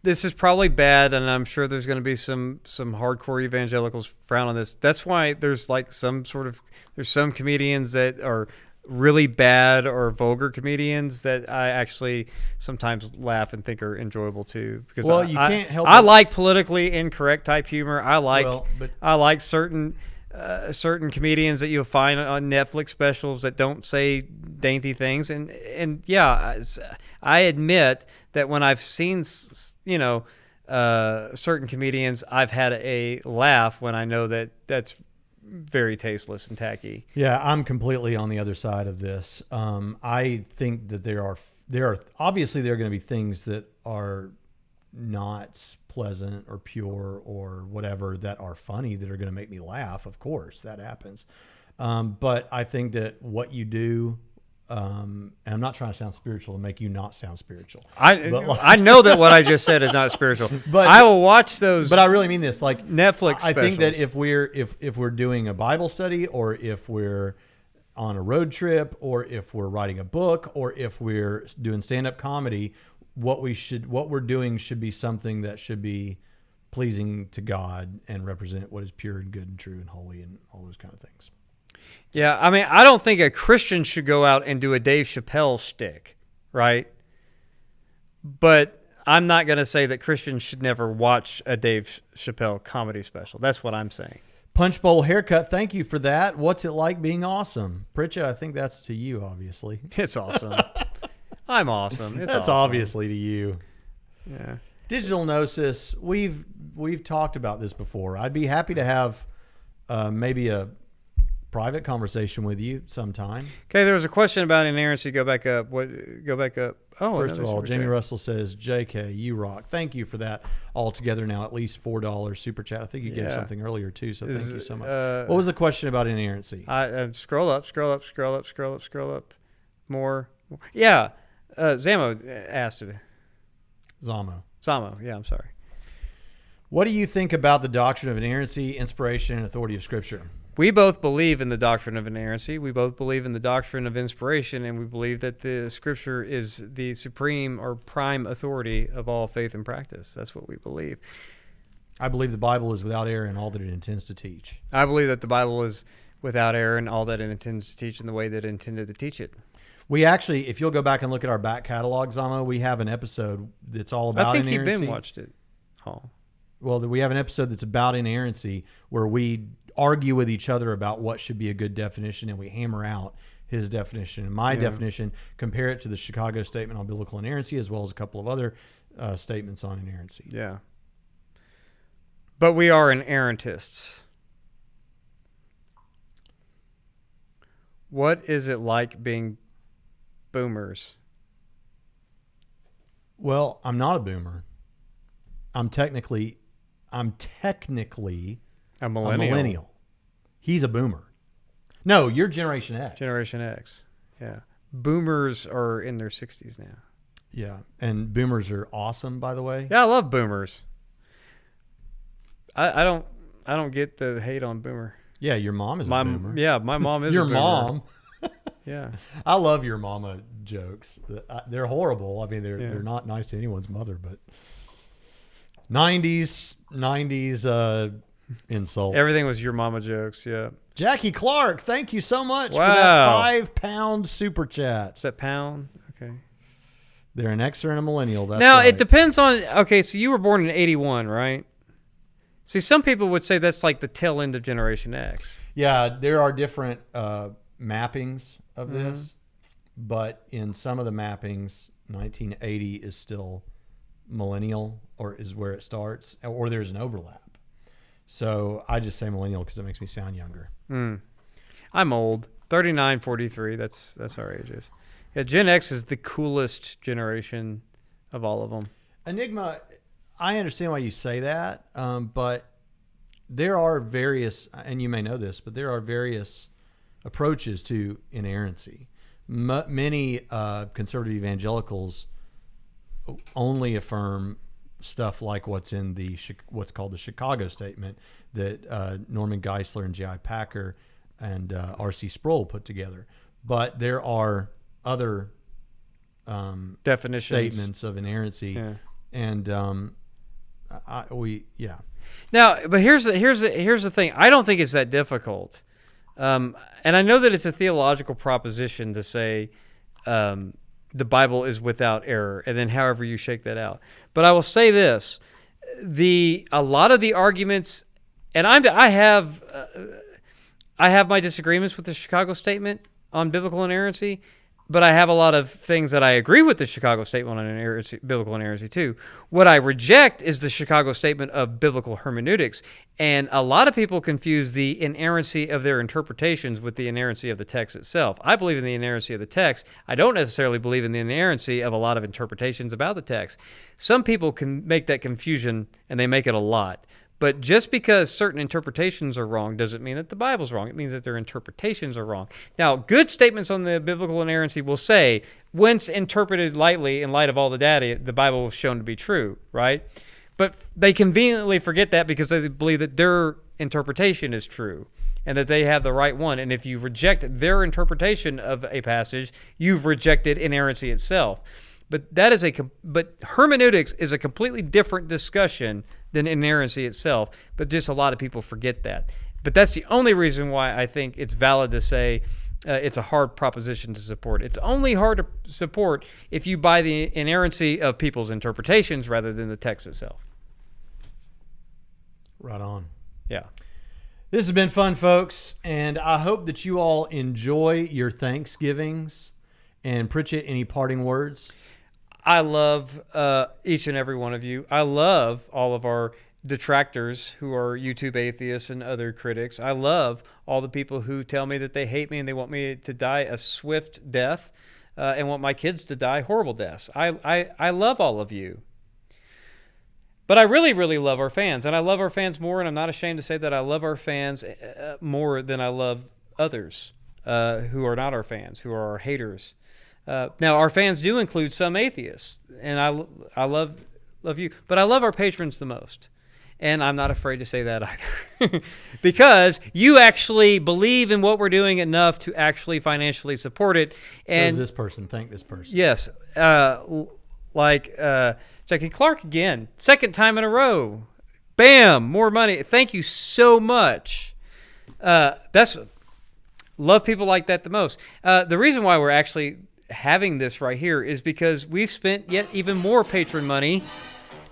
this is probably bad, and I'm sure there's going to be some hardcore evangelicals frown on this. That's why there's like there's some comedians that are really bad or vulgar comedians that I actually sometimes laugh and think are enjoyable too. Because you can't help. I like politically incorrect type humor. I like certain comedians that you'll find on Netflix specials that don't say dainty things, and yeah, I admit that when I've seen certain comedians, I've had a laugh when I know that that's very tasteless and tacky. Yeah, I'm completely on the other side of this. I think that there are obviously there are going to be things that are not pleasant or pure or whatever that are funny that are going to make me laugh. Of course, that happens. But I think that what you do, and I'm not trying to sound spiritual to make you not sound spiritual. I know that what I just said is not spiritual, but I will watch those. But I really mean this, like Netflix I specials. think that if we're doing a Bible study, or if we're on a road trip, or if we're writing a book, or if we're doing stand-up comedy, what we're doing should be something that should be pleasing to God and represent what is pure and good and true and holy and all those kind of things. Yeah, I mean, I don't think a Christian should go out and do a Dave Chappelle shtick, right? But I'm not going to say that Christians should never watch a Dave Chappelle comedy special. That's what I'm saying. Punch Bowl Haircut, thank you for that. What's it like being awesome? Pritchett, I think that's to you, obviously. It's awesome. I'm awesome. That's awesome. Obviously to you. Yeah. Digital Gnosis, we've talked about this before. I'd be happy to have maybe a private conversation with you sometime. Okay, there was a question about inerrancy. Go back up. Go back up. Oh, first of all, Jamie Russell says, "JK, you rock." Thank you for that. All together now, at least $4 super chat. I think you gave something earlier too, so thank you so much. What was the question about inerrancy? Scroll up. More. Yeah, Zamo asked it. Zamo. Yeah, I'm sorry. What do you think about the doctrine of inerrancy, inspiration, and authority of Scripture? We both believe in the doctrine of inerrancy. We both believe in the doctrine of inspiration, and we believe that the Scripture is the supreme or prime authority of all faith and practice. That's what we believe. I believe the Bible is without error in all that it intends to teach. I believe that the Bible is without error in all that it intends to teach in the way that it intended to teach it. We actually, if you'll go back and look at our back catalog, Zamo, we have an episode that's all about inerrancy. I think you've been watched it. Oh. Well, we have an episode that's about inerrancy where we argue with each other about what should be a good definition, and we hammer out his definition and my definition, compare it to the Chicago Statement on Biblical Inerrancy, as well as a couple of other statements on inerrancy. Yeah. But we are inerrantists. What is it like being boomers? Well, I'm not a boomer. I'm technically A millennial. He's a boomer. No, you're Generation X. Generation X. Yeah. Boomers are in their 60s now. Yeah, and boomers are awesome, by the way. Yeah, I love boomers. I don't get the hate on boomer. Yeah, your mom is a boomer. Yeah, my mom is your a boomer. mom. Yeah. I love your mama jokes. They're horrible. I mean, they're not nice to anyone's mother, but 90s insults. Everything was your mama jokes, yeah. Jackie Clark, thank you so much for Wow. that £5 super chat. Is that pound? Okay. They're an Xer and a millennial. That's Now, right. it depends on, okay, so you were born in 81, right? See, some people would say that's like the tail end of Generation X. Yeah, there are different mappings of this, but in some of the mappings, 1980 is still millennial, or is where it starts, or there's an overlap. So I just say millennial because it makes me sound younger. I'm old. 39, 43. That's our ages. Yeah, Gen X is the coolest generation of all of them. Enigma, I understand why you say that, but there are various, and you may know this, but there are various approaches to inerrancy. Many conservative evangelicals only affirm stuff like what's in what's called the Chicago Statement that Norman Geisler and J.I. Packer and R.C. Sproul put together. But there are other definitions, statements of inerrancy, and Now, but here's the thing. I don't think it's that difficult, and I know that it's a theological proposition to say the Bible is without error, and then however you shake that out. But I will say this: a lot of the arguments, and I have my disagreements with the Chicago Statement on biblical inerrancy, but I have a lot of things that I agree with the Chicago Statement on biblical inerrancy too. What I reject is the Chicago Statement of biblical hermeneutics, and a lot of people confuse the inerrancy of their interpretations with the inerrancy of the text itself. I believe in the inerrancy of the text. I don't necessarily believe in the inerrancy of a lot of interpretations about the text. Some people can make that confusion, and they make it a lot. But just because certain interpretations are wrong doesn't mean that the Bible's wrong. It means that their interpretations are wrong. Now, good statements on the biblical inerrancy will say, whence interpreted lightly in light of all the data, the Bible was shown to be true, right? But they conveniently forget that because they believe that their interpretation is true and that they have the right one. And if you reject their interpretation of a passage, you've rejected inerrancy itself. But hermeneutics is a completely different discussion than inerrancy itself. But just a lot of people forget that. But that's the only reason why I think it's valid to say it's a hard proposition to support. It's only hard to support if you buy the inerrancy of people's interpretations rather than the text itself. Right on. Yeah. This has been fun, folks, and I hope that you all enjoy your Thanksgivings. And Pritchett, any parting words? I love each and every one of you. I love all of our detractors who are YouTube atheists and other critics. I love all the people who tell me that they hate me and they want me to die a swift death and want my kids to die horrible deaths. I love all of you. But I really, really love our fans. And I love our fans more, and I'm not ashamed to say that I love our fans more than I love others who are not our fans, who are our haters. Now, our fans do include some atheists, and I love you, but I love our patrons the most, and I'm not afraid to say that either, because you actually believe in what we're doing enough to actually financially support it. And so this person, thank this person. Yes, like Jackie Clark again, second time in a row, bam, more money. Thank you so much. Love people like that the most. The reason why we're actually having this right here is because we've spent yet even more patron money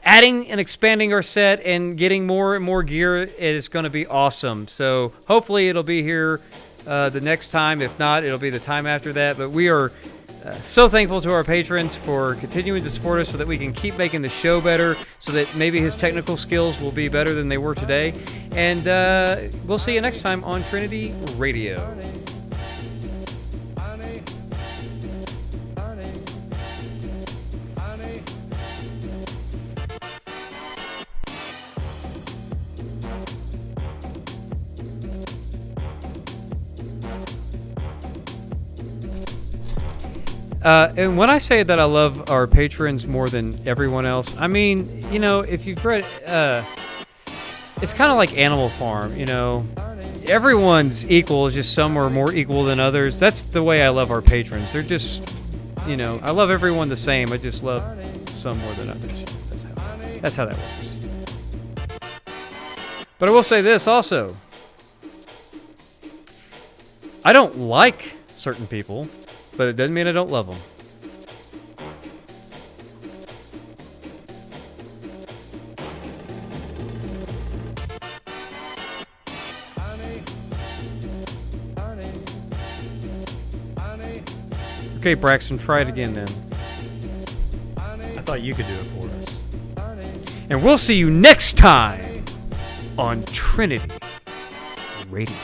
adding and expanding our set and getting more and more gear. It is going to be awesome. So hopefully it'll be here the next time. If not, it'll be the time after that. But we are so thankful to our patrons for continuing to support us so that we can keep making the show better, so that maybe his technical skills will be better than they were today. And we'll see you next time on Trinity Radio. And when I say that I love our patrons more than everyone else, I mean, if you've read, it's kind of like Animal Farm, everyone's equal, it's just some are more equal than others. That's the way I love our patrons. They're just, I love everyone the same. I just love some more than others. That's how that works. But I will say this also. I don't like certain people, but it doesn't mean I don't love them. Okay, Braxton, try it again then. I thought you could do it for us. And we'll see you next time on Trinity Radio.